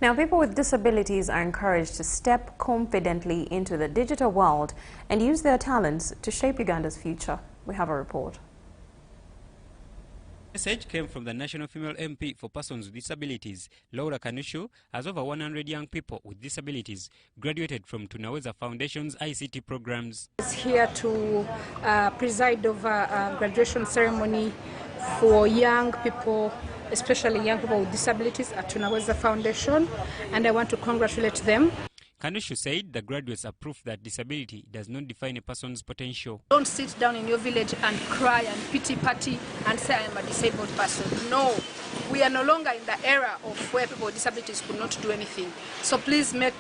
Speaker 1: Now, people with disabilities are encouraged to step confidently into the digital world and use their talents to shape Uganda's future. We have a report.
Speaker 21: The message came from the National Female MP for Persons with Disabilities, Laura Kanushu, as over 100 young people with disabilities graduated from Tunaweza Foundation's ICT programs.
Speaker 4: Is here to preside over a graduation ceremony for young people, especially young people with disabilities at Tunaweza Foundation, and I want to congratulate them.
Speaker 21: Kanushu said the graduates are proof that disability does not define a person's potential.
Speaker 4: Don't sit down in your village and cry and pity party and say I am a disabled person. No, we are no longer in the era of where people with disabilities could not do anything. So please make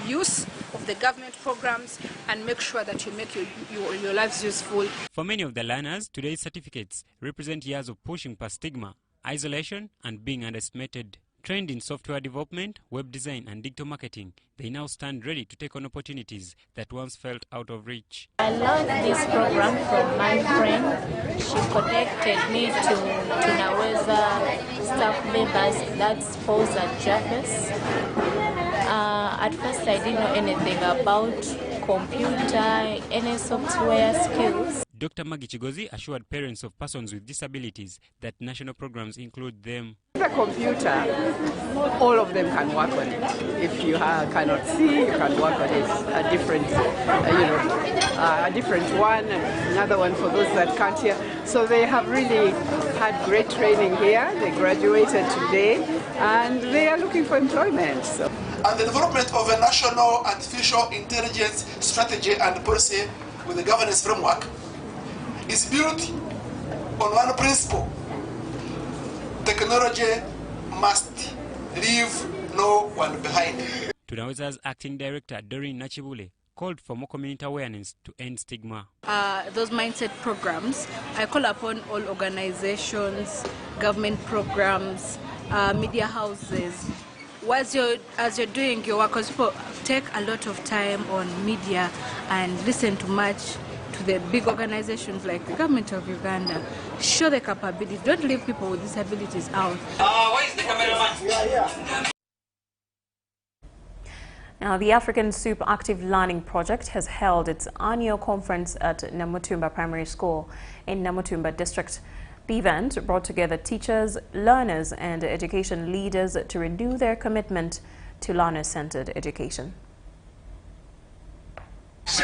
Speaker 4: use of the government programs and make sure that you make your lives useful.
Speaker 21: For many of the learners, today's certificates represent years of pushing past stigma, isolation and being underestimated. Trained in software development, web design and digital marketing, they now stand ready to take on opportunities that once felt out of reach.
Speaker 5: I learned this program from my friend. She connected me to Tunaweza staff members, that's Paul and Jeffers. At first I didn't know anything about computer, any software skills.
Speaker 21: Dr. Maggie Chigozi assured parents of persons with disabilities that national programs include them.
Speaker 7: The computer, all of them can work on it. If you cannot see, you can work on it. A different, a different one, and another one for those that can't hear. So they have really had great training here. They graduated today, and they are looking for employment. So.
Speaker 23: And the development of a national artificial intelligence strategy and policy with the governance framework is built on one principle: technology must leave no one behind.
Speaker 21: Tunaweza's acting director, Doreen Nachibule, called for more community awareness to end stigma.
Speaker 4: Those mindset programs, I call upon all organizations, government programs, media houses. As you're doing your work, because people take a lot of time on media and listen too much to the big organizations like the government of Uganda. Show the capability. Don't leave people with disabilities out.
Speaker 7: Where is the cameraman?
Speaker 1: Now, the African Soup Active Learning Project has held its annual conference at Namutumba Primary School in Namutumba District. The event brought together teachers, learners and education leaders to renew their commitment to learner-centered education.
Speaker 7: This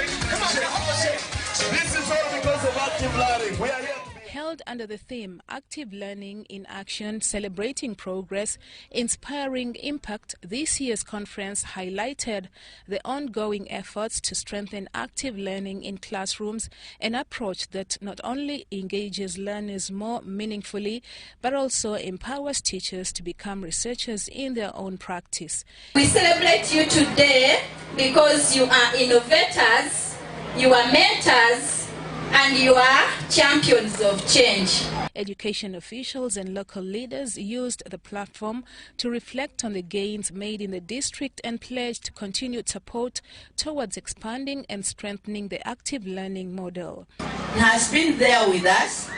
Speaker 7: is all because of active learning. We are here.
Speaker 22: Held under the theme Active Learning in Action, Celebrating Progress, Inspiring Impact, this year's conference highlighted the ongoing efforts to strengthen active learning in classrooms, an approach that not only engages learners more meaningfully, but also empowers teachers to become researchers in their own practice.
Speaker 25: We celebrate you today because you are innovators, you are mentors,
Speaker 6: and you are champions of change.
Speaker 22: Education officials and local leaders used the platform to reflect on the gains made in the district and pledged continued support towards expanding and strengthening the active learning model.
Speaker 6: He has been there with us,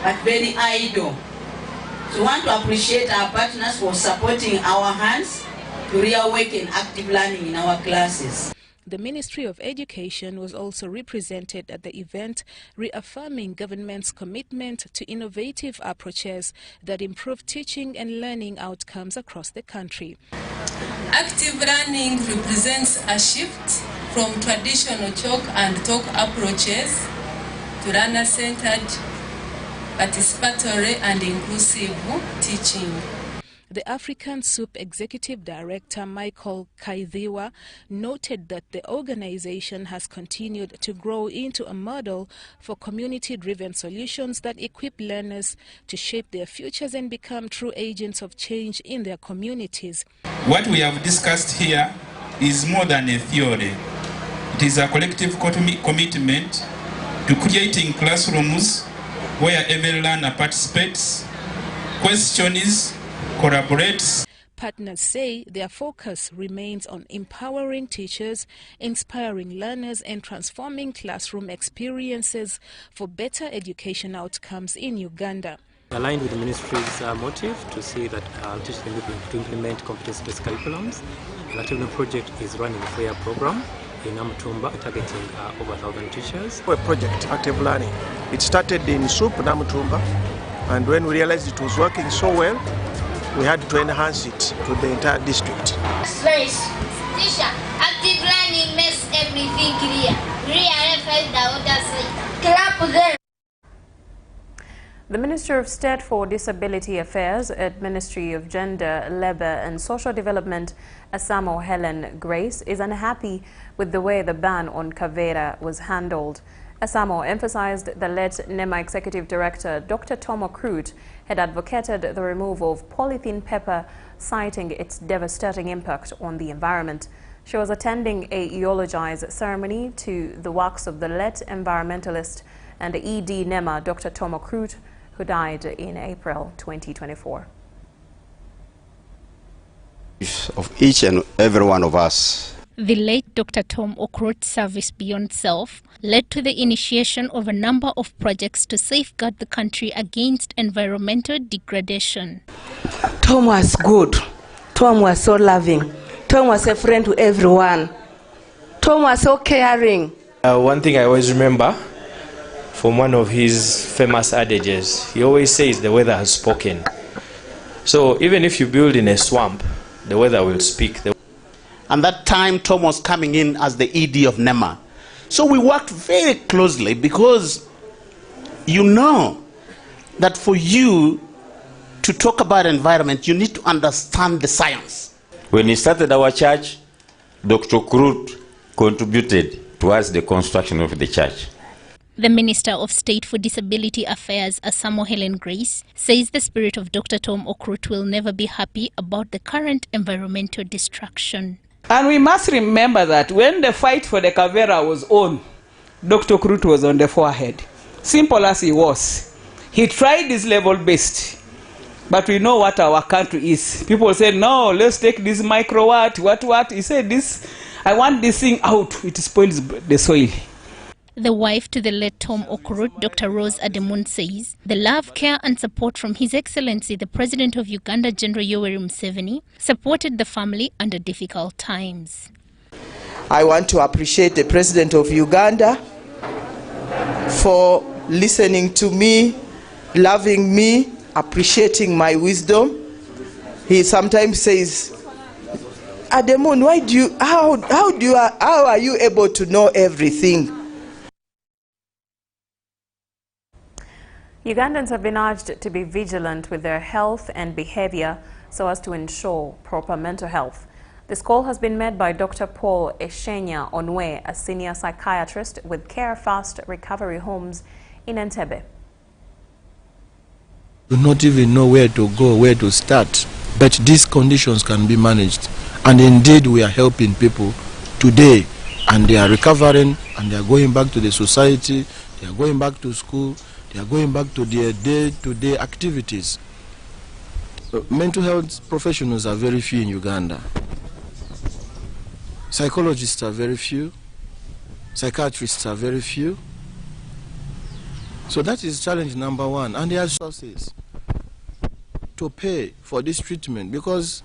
Speaker 6: but very idle. So we want to appreciate our partners for supporting our hands to reawaken active learning in our classes.
Speaker 22: The Ministry of Education was also represented at the event, reaffirming government's commitment to innovative approaches that improve teaching and learning outcomes across the country.
Speaker 8: Active learning represents a shift from traditional chalk and talk approaches to learner-centered, participatory and inclusive teaching.
Speaker 22: The African Soup Executive Director Michael Kaithiwa noted that the organization has continued to grow into a model for community-driven solutions that equip learners to shape their futures and become true agents of change in their communities.
Speaker 9: What we have discussed here is more than a theory. It is a collective commitment to creating classrooms where every learner participates, questions, collaborates.
Speaker 22: Partners say their focus remains on empowering teachers, inspiring learners and transforming classroom experiences for better education outcomes in Uganda.
Speaker 10: Aligned with the ministry's motive to see that teachers can be able to implement competence-based curriculums, the Active Learning Project is running a FAIR program in Namutumba, targeting over 1,000 teachers.
Speaker 11: A project, Active Learning. It started in SUP, Namutumba, and when we realized it was working so well, we had to enhance it to the entire district.
Speaker 12: Space, teacher, active learning makes everything clear. Realize the other side. Clap them.
Speaker 1: The Minister of State for Disability Affairs at Ministry of Gender, Labour and Social Development, Asamo Helen Grace, is unhappy with the way the ban on Kavera was handled. Asamo emphasized the late NEMA Executive Director, Dr. Tom Okrut, had advocated the removal of polythene paper, citing its devastating impact on the environment. She was attending a eulogize ceremony to the works of the late environmentalist and ED NEMA, Dr. Tom Okrut, who died in April 2024.
Speaker 25: Of each and every one of us.
Speaker 28: The late Dr. Tom Okrut's service beyond self led to the initiation of a number of projects to safeguard the country against environmental degradation.
Speaker 29: Tom was good. Tom was so loving. Tom was a friend to everyone. Tom was so caring.
Speaker 30: One thing I always remember from one of his famous adages, he always says the weather has spoken. So even if you build in a swamp, the weather will speak.
Speaker 31: And that time Tom was coming in as the ED of NEMA. So we worked very closely because you know that for you to talk about environment, you need to understand the science.
Speaker 32: When he started our church, Dr. Okrut contributed towards the construction of the church.
Speaker 28: The Minister of State for Disability Affairs, Asamo Helen Grace, says the spirit of Dr. Tom Okrut will never be happy about the current environmental destruction.
Speaker 33: And we must remember that when the fight for the Kavera was on, Dr. Okrut was on the forehead. Simple as he was. He tried his level best. But we know what our country is. People say, no, let's take this microwatt, what. He said, this, I want this thing out. It spoils the soil.
Speaker 28: The wife to the late Tom Okrut, Dr. Rose Ademun, says the love, care and support from His Excellency the President of Uganda, General Yoweri Museveni, supported the family under difficult times.
Speaker 29: I want to appreciate the President of Uganda for listening to me, loving me, appreciating my wisdom. He sometimes says, Ademun, how are you able to know everything?
Speaker 1: Ugandans have been urged to be vigilant with their health and behavior so as to ensure proper mental health. This call has been made by Dr. Paul Eshenya Onwe, a senior psychiatrist with Care Fast Recovery Homes in Entebbe.
Speaker 34: Do not even know where to go, where to start, but these conditions can be managed. And indeed, we are helping people today, and they are recovering, and they are going back to the society, They are going back to school. They are going back to their day-to-day activities. Mental health professionals are very few in Uganda. Psychologists are very few. Psychiatrists are very few. So that is challenge number one. And there are resources to pay for this treatment, because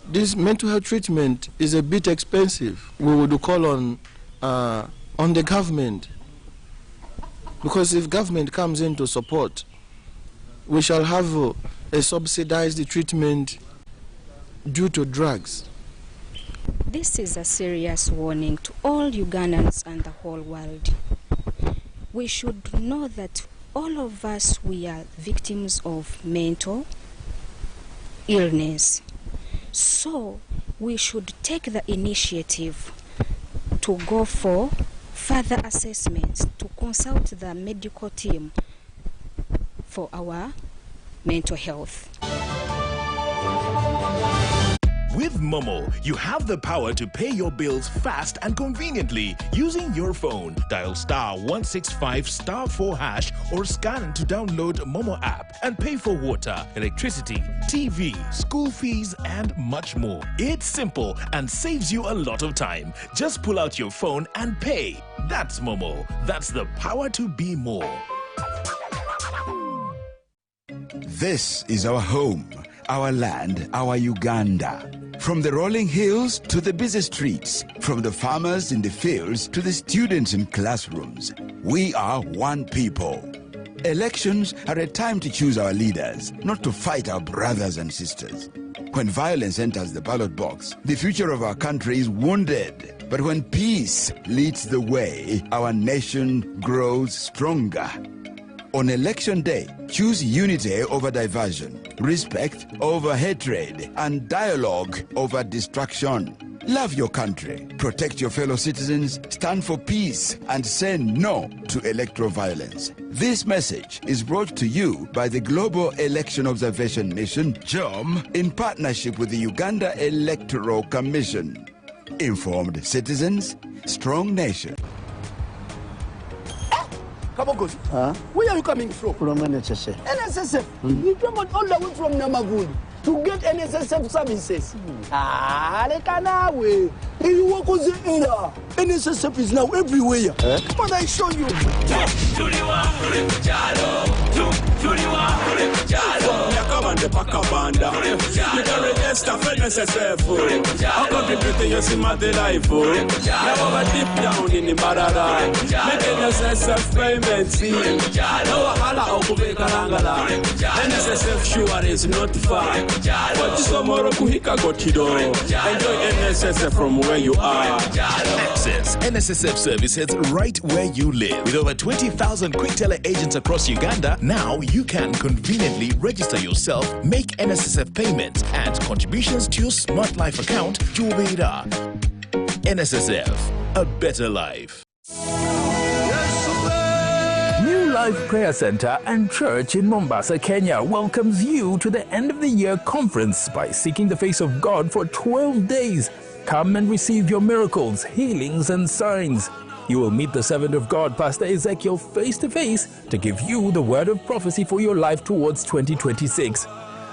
Speaker 34: this mental health treatment is a bit expensive. We would call on the government, because if government comes in to support, we shall have a subsidized treatment due to drugs.
Speaker 2: This is a serious warning to all Ugandans and the whole world. We should know that all of us, we are victims of mental illness. So we should take the initiative to go for further assessments, to consult the medical team for our mental health.
Speaker 3: With Momo, you have the power to pay your bills fast and conveniently using your phone. Dial *165*4# or scan to download Momo app and pay for water, electricity, TV, school fees, and much more. It's simple and saves you a lot of time. Just pull out your phone and pay. That's Momo. That's the power to be more.
Speaker 5: This is our home, our land, our Uganda. From the rolling hills to the busy streets, from the farmers in the fields to the students in classrooms, we are one people. Elections are a time to choose our leaders, not to fight our brothers and sisters. When violence enters the ballot box, the future of our country is wounded. But when peace leads the way, our nation grows stronger. On election day, choose unity over diversion, respect over hatred, and dialogue over distraction. Love your country, protect your fellow citizens, stand for peace, and say no to electoral violence. This message is brought to you by the Global Election Observation Mission, GEOM, in partnership with the Uganda Electoral Commission. Informed citizens, strong nation.
Speaker 13: Kabogosi, where are you coming from?
Speaker 14: From NSSF.
Speaker 13: NSSF? You traveled all the way from Namaguli to get NSSF services. Lekanawe. You work with the era. NSSF is now everywhere. But I show you. You can register for NSSF. I'll contribute to your Simate life. Now deep down in the Barara. Make NSSF payments. No hala okubeka langala. NSSF sure is not far. But tomorrow kuhika gotido. Enjoy NSSF from where you are.
Speaker 3: Access NSSF services right where you live. With over 20,000 quick teller agents across Uganda, now you can conveniently register yourself, make NSSF payments and contributions to your Smart Life account to Obeda. NSSF, a better life.
Speaker 15: New Life Prayer Center and Church in Mombasa, Kenya welcomes you to the end of the year conference by seeking the face of God for 12 days. Come and receive your miracles, healings, and signs. You will meet the servant of God, Pastor Ezekiel, face to face to give you the word of prophecy for your life towards 2026.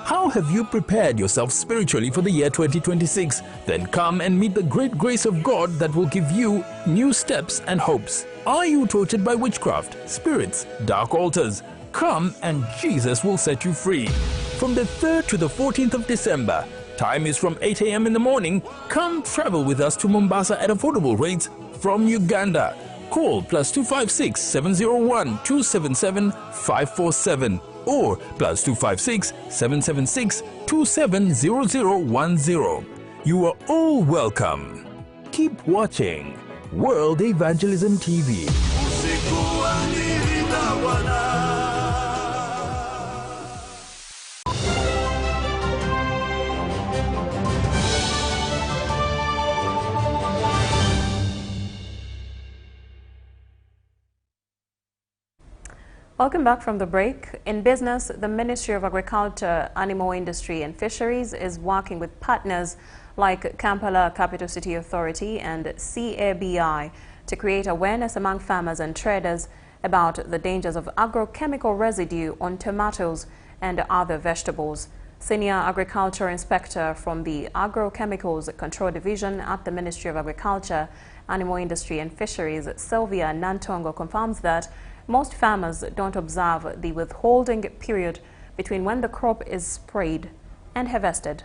Speaker 15: How have you prepared yourself spiritually for the year 2026? Then come and meet the great grace of God that will give you new steps and hopes. Are you tortured by witchcraft, spirits, dark altars? Come and Jesus will set you free. From the 3rd to the 14th of December, time is from 8 a.m. in the morning. Come travel with us to Mombasa at affordable rates from Uganda. Call +256 701 277 547 or +256 776 270010. You are all welcome. Keep watching World Evangelism TV.
Speaker 1: Welcome back from the break. In business, the Ministry of Agriculture, Animal Industry and Fisheries is working with partners like Kampala Capital City Authority and CABI to create awareness among farmers and traders about the dangers of agrochemical residue on tomatoes and other vegetables. Senior Agriculture Inspector from the Agrochemicals Control Division at the Ministry of Agriculture, Animal Industry and Fisheries, Sylvia Nantongo, confirms that most farmers don't observe the withholding period between when the crop is sprayed and harvested.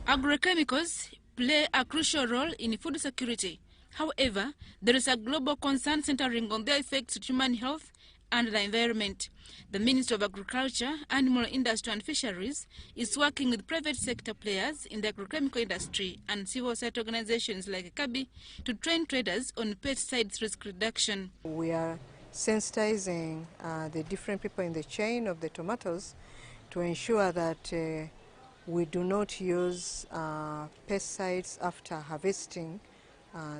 Speaker 22: Agrochemicals play a crucial role in food security. However, there is a global concern centering on their effects on human health and the environment. The Ministry of Agriculture, Animal Industry and Fisheries is working with private sector players in the agrochemical industry and civil society organizations like CABI to train traders on pesticides risk reduction.
Speaker 4: We are sensitizing the different people in the chain of the tomatoes to ensure that we do not use pesticides after harvesting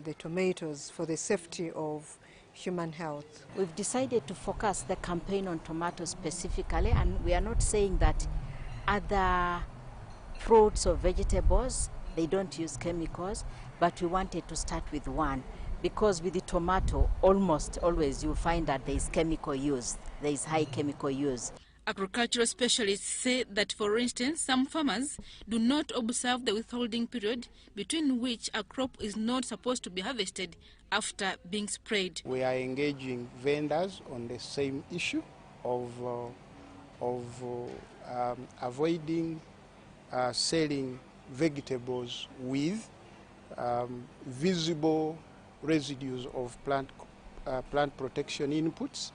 Speaker 4: the tomatoes for the safety of human health.
Speaker 6: We've decided to focus the campaign on tomatoes specifically, and we are not saying that other fruits or vegetables, they don't use chemicals, but we wanted to start with one, because with the tomato, almost always you'll find that there is chemical use, there is high chemical use.
Speaker 22: Agricultural specialists say that, for instance, some farmers do not observe the withholding period between which a crop is not supposed to be harvested after being sprayed.
Speaker 7: We are engaging vendors on the same issue of avoiding selling vegetables with visible residues of plant protection inputs,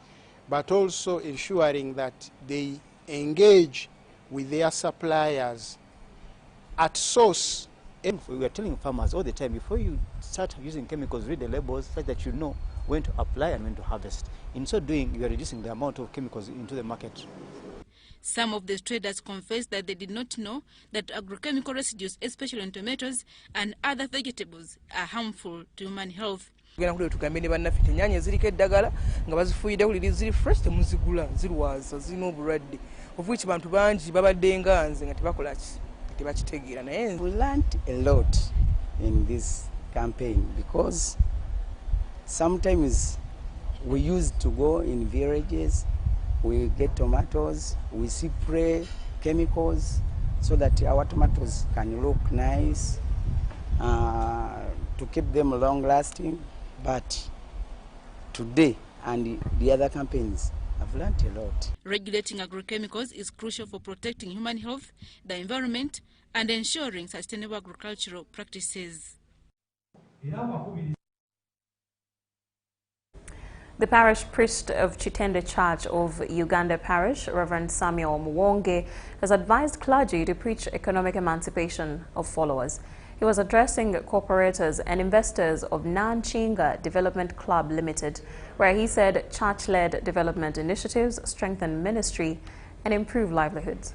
Speaker 7: but also ensuring that they engage with their suppliers at source.
Speaker 14: We are telling farmers all the time, before you start using chemicals, read the labels such that you know when to apply and when to harvest. In so doing, you are reducing the amount of chemicals into the market.
Speaker 22: Some of the traders confess that they did not know that agrochemical residues, especially on tomatoes and other vegetables, are harmful to human health.
Speaker 4: Tugambe ne bannaffe ennyaanya eziriko eddagala nga bazifuuyiddewo liri ziri fresh temuzigula zirwaza zirina obulwadde obuki bantu bangi babadde nga nze nga tebakola tebakitegeera naye.
Speaker 16: We learned a lot in this campaign because sometimes we used to go in villages, we get tomatoes, we spray chemicals so that our tomatoes can look nice, to keep them long lasting. But today and the other campaigns, I've learned a lot.
Speaker 22: Regulating agrochemicals is crucial for protecting human health, the environment, and ensuring sustainable agricultural practices.
Speaker 1: The parish priest of Chitende Church of Uganda Parish, Reverend Samuel Muwonge, has advised clergy to preach economic emancipation of followers. He was addressing corporators and investors of Nanchinga Development Club Limited, where he said church-led development initiatives strengthen ministry and improve livelihoods.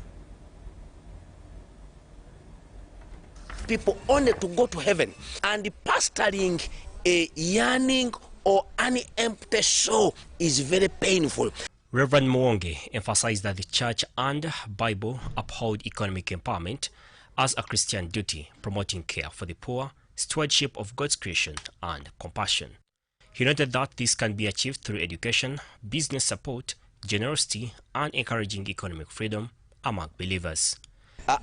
Speaker 17: People only to go to heaven, and pastoring a yearning or an empty soul is very painful.
Speaker 18: Reverend Muwonge emphasized that the church and Bible uphold economic empowerment as a Christian duty, promoting care for the poor, stewardship of God's creation, and compassion. He noted that this can be achieved through education, business support, generosity, and encouraging economic freedom among believers.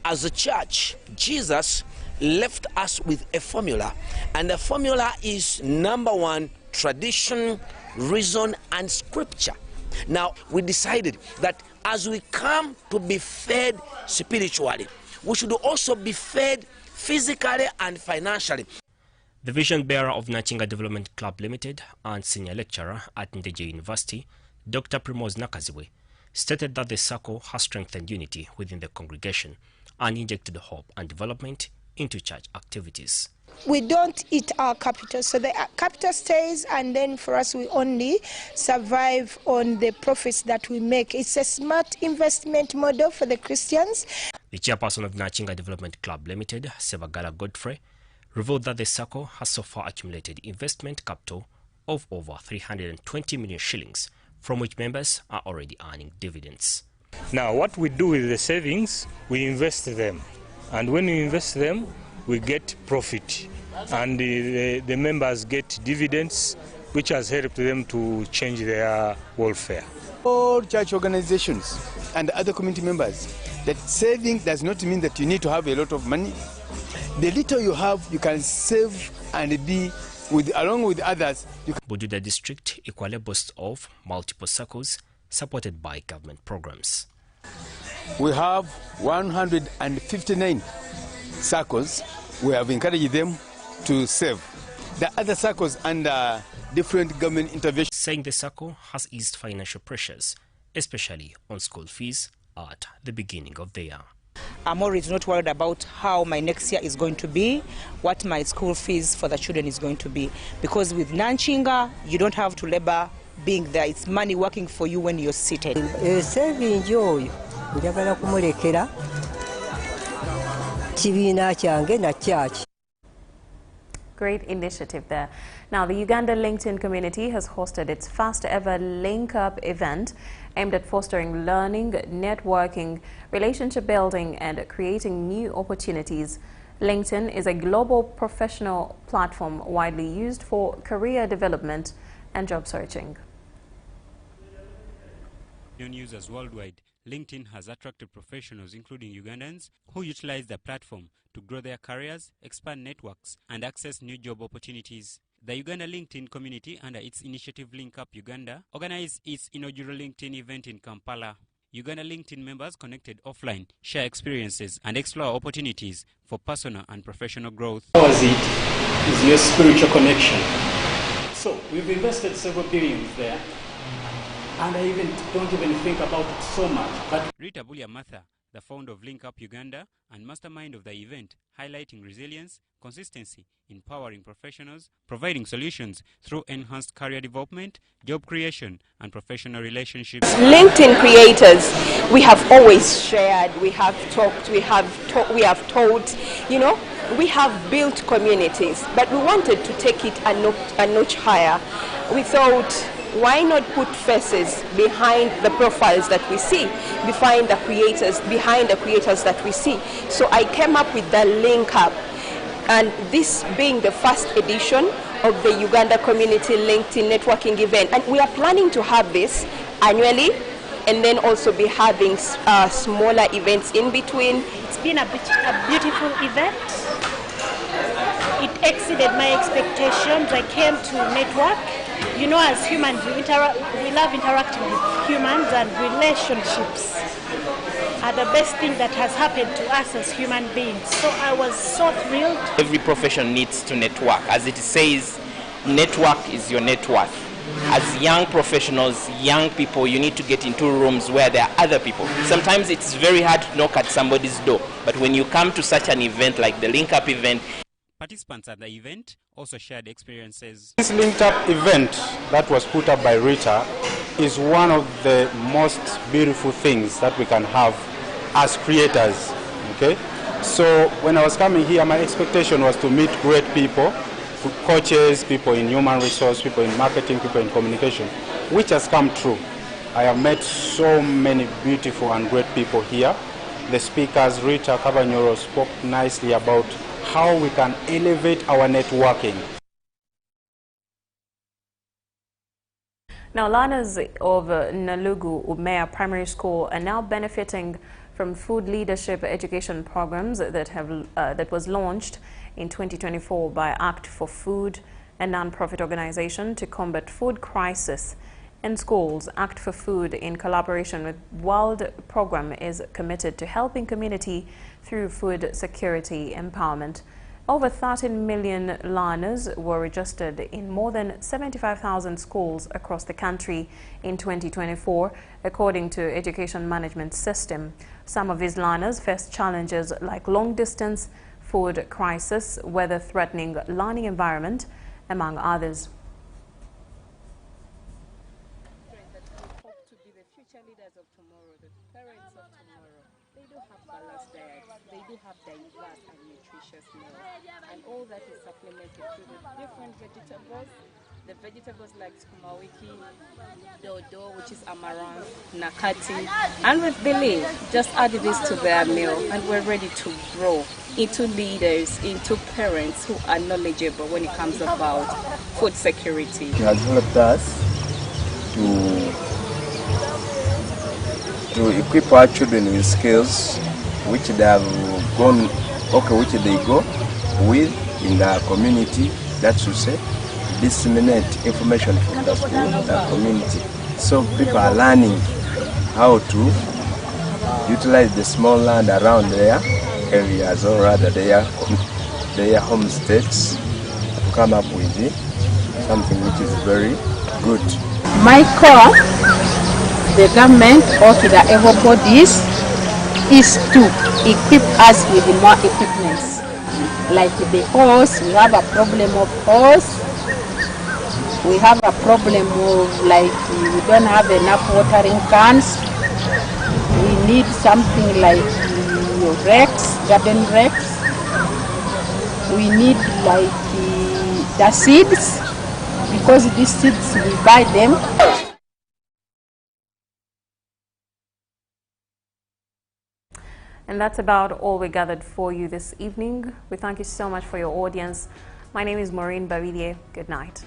Speaker 17: As a church, Jesus left us with a formula, and the formula is number one, tradition, reason, and scripture. Now, we decided that as we come to be fed spiritually, we should also be fed physically and financially.
Speaker 18: The vision bearer of Nanchinga Development Club Limited and senior lecturer at Ndeje University, Dr. Primoz Nakaziwe, stated that the circle has strengthened unity within the congregation and injected hope and development into church activities.
Speaker 19: We don't eat our capital, so the capital stays, and then for us we only survive on the profits that we make. It's a smart investment model for the Christians.
Speaker 18: The chairperson of Nanchinga Development Club Limited, Sevagala Godfrey, revealed that the circle has so far accumulated investment capital of over 320 million shillings, from which members are already earning dividends.
Speaker 20: Now, what we do with the savings, we invest them. And when we invest them, we get profit. and the members get dividends, which has helped them to change their welfare.
Speaker 34: All church organizations and other community members, that saving does not mean that you need to have a lot of money. The little you have, you can save and be along with others.
Speaker 18: Bududa district equally boasts of multiple circles supported by government programs.
Speaker 34: We have 159 circles. We have encouraged them to save. The other circles under different government interventions.
Speaker 18: Saying the circle has eased financial pressures, especially on school fees at the beginning of the year.
Speaker 8: I'm always not worried about how my next year is going to be, what my school fees for the children is going to be. Because with Nanchinga, you don't have to labor being there. It's money working for you when you're seated.
Speaker 1: Great initiative there. Now, the Uganda LinkedIn community has hosted its first ever Link Up event aimed at fostering learning, networking, relationship building, and creating new opportunities. LinkedIn is a global professional platform widely used for career development and job searching.
Speaker 9: Users worldwide, LinkedIn has attracted professionals, including Ugandans, who utilize the platform to grow their careers, expand networks, and access new job opportunities. The Uganda LinkedIn community, under its initiative Link Up Uganda, organized its inaugural LinkedIn event in Kampala. Uganda LinkedIn members connected offline, share experiences, and explore opportunities for personal and professional growth.
Speaker 10: It is your spiritual connection. So we've invested several billions there, and I don't even think about it so much. But
Speaker 9: Rita Bulyamatha, the founder of Link Up Uganda and mastermind of the event, highlighting resilience, consistency, empowering professionals, providing solutions through enhanced career development, job creation, and professional relationships.
Speaker 11: LinkedIn creators, we have always shared, we have talked, we have told, we have built communities, but we wanted to take it a notch higher. We thought, why not put faces behind the profiles that we see, behind the creators that we see? So I came up with the Link Up, and this being the first edition of the Uganda Community LinkedIn Networking event. And we are planning to have this annually, and then also be having smaller events in between.
Speaker 19: It's been a beautiful event. It exceeded my expectations. I came to network. As humans, we love interacting with humans, and relationships are the best thing that has happened to us as human beings. So I was so thrilled.
Speaker 12: Every profession needs to network. As it says, network is your net worth. As young professionals, young people, you need to get into rooms where there are other people. Sometimes it's very hard to knock at somebody's door, but when you come to such an event like the Link Up event,
Speaker 9: participants at the event also shared experiences.
Speaker 7: This Linked Up event that was put up by Rita is one of the most beautiful things that we can have as creators. Okay? So when I was coming here, my expectation was to meet great people, coaches, people in human resource, people in marketing, people in communication, which has come true. I have met so many beautiful and great people here. The speakers, Rita Kabanyoro, spoke nicely about how we can elevate our networking.
Speaker 1: Now, learners of Nalugu Umea Primary School are now benefiting from food leadership education programs that was launched in 2024 by Act for Food, a non-profit organization to combat food crisis in schools. Act for Food, in collaboration with World Program, is committed to helping community through food security empowerment. Over 13 million learners were registered in more than 75,000 schools across the country in 2024, according to Education Management System. Some of these learners faced challenges like long distance, food crisis, weather-threatening learning environment, among others.
Speaker 21: And all that is supplemented through the different vegetables
Speaker 2: The vegetables like sukuma wiki, dodo, which is amaranth, nakati, and with belief, just add this to their meal and we're ready to grow into leaders, into parents who are knowledgeable when it comes about food security.
Speaker 5: It has helped us to equip our children with skills which they have gone, which they go with in the community, that's to say, disseminate information from the school, the community. So people are learning how to utilize the small land around their areas, or rather their homesteads, to come up with something which is very good.
Speaker 21: My call, the government or to the able bodies, is to equip us with more equipments. Like the hose, we have a problem of hose. We have a problem of like we don't have enough watering cans. We need something like racks, garden racks. We need like the seeds, because these seeds we buy them.
Speaker 1: And that's about all we gathered for you this evening. We thank you so much for your audience. My name is Maureen Bavidie. Good night.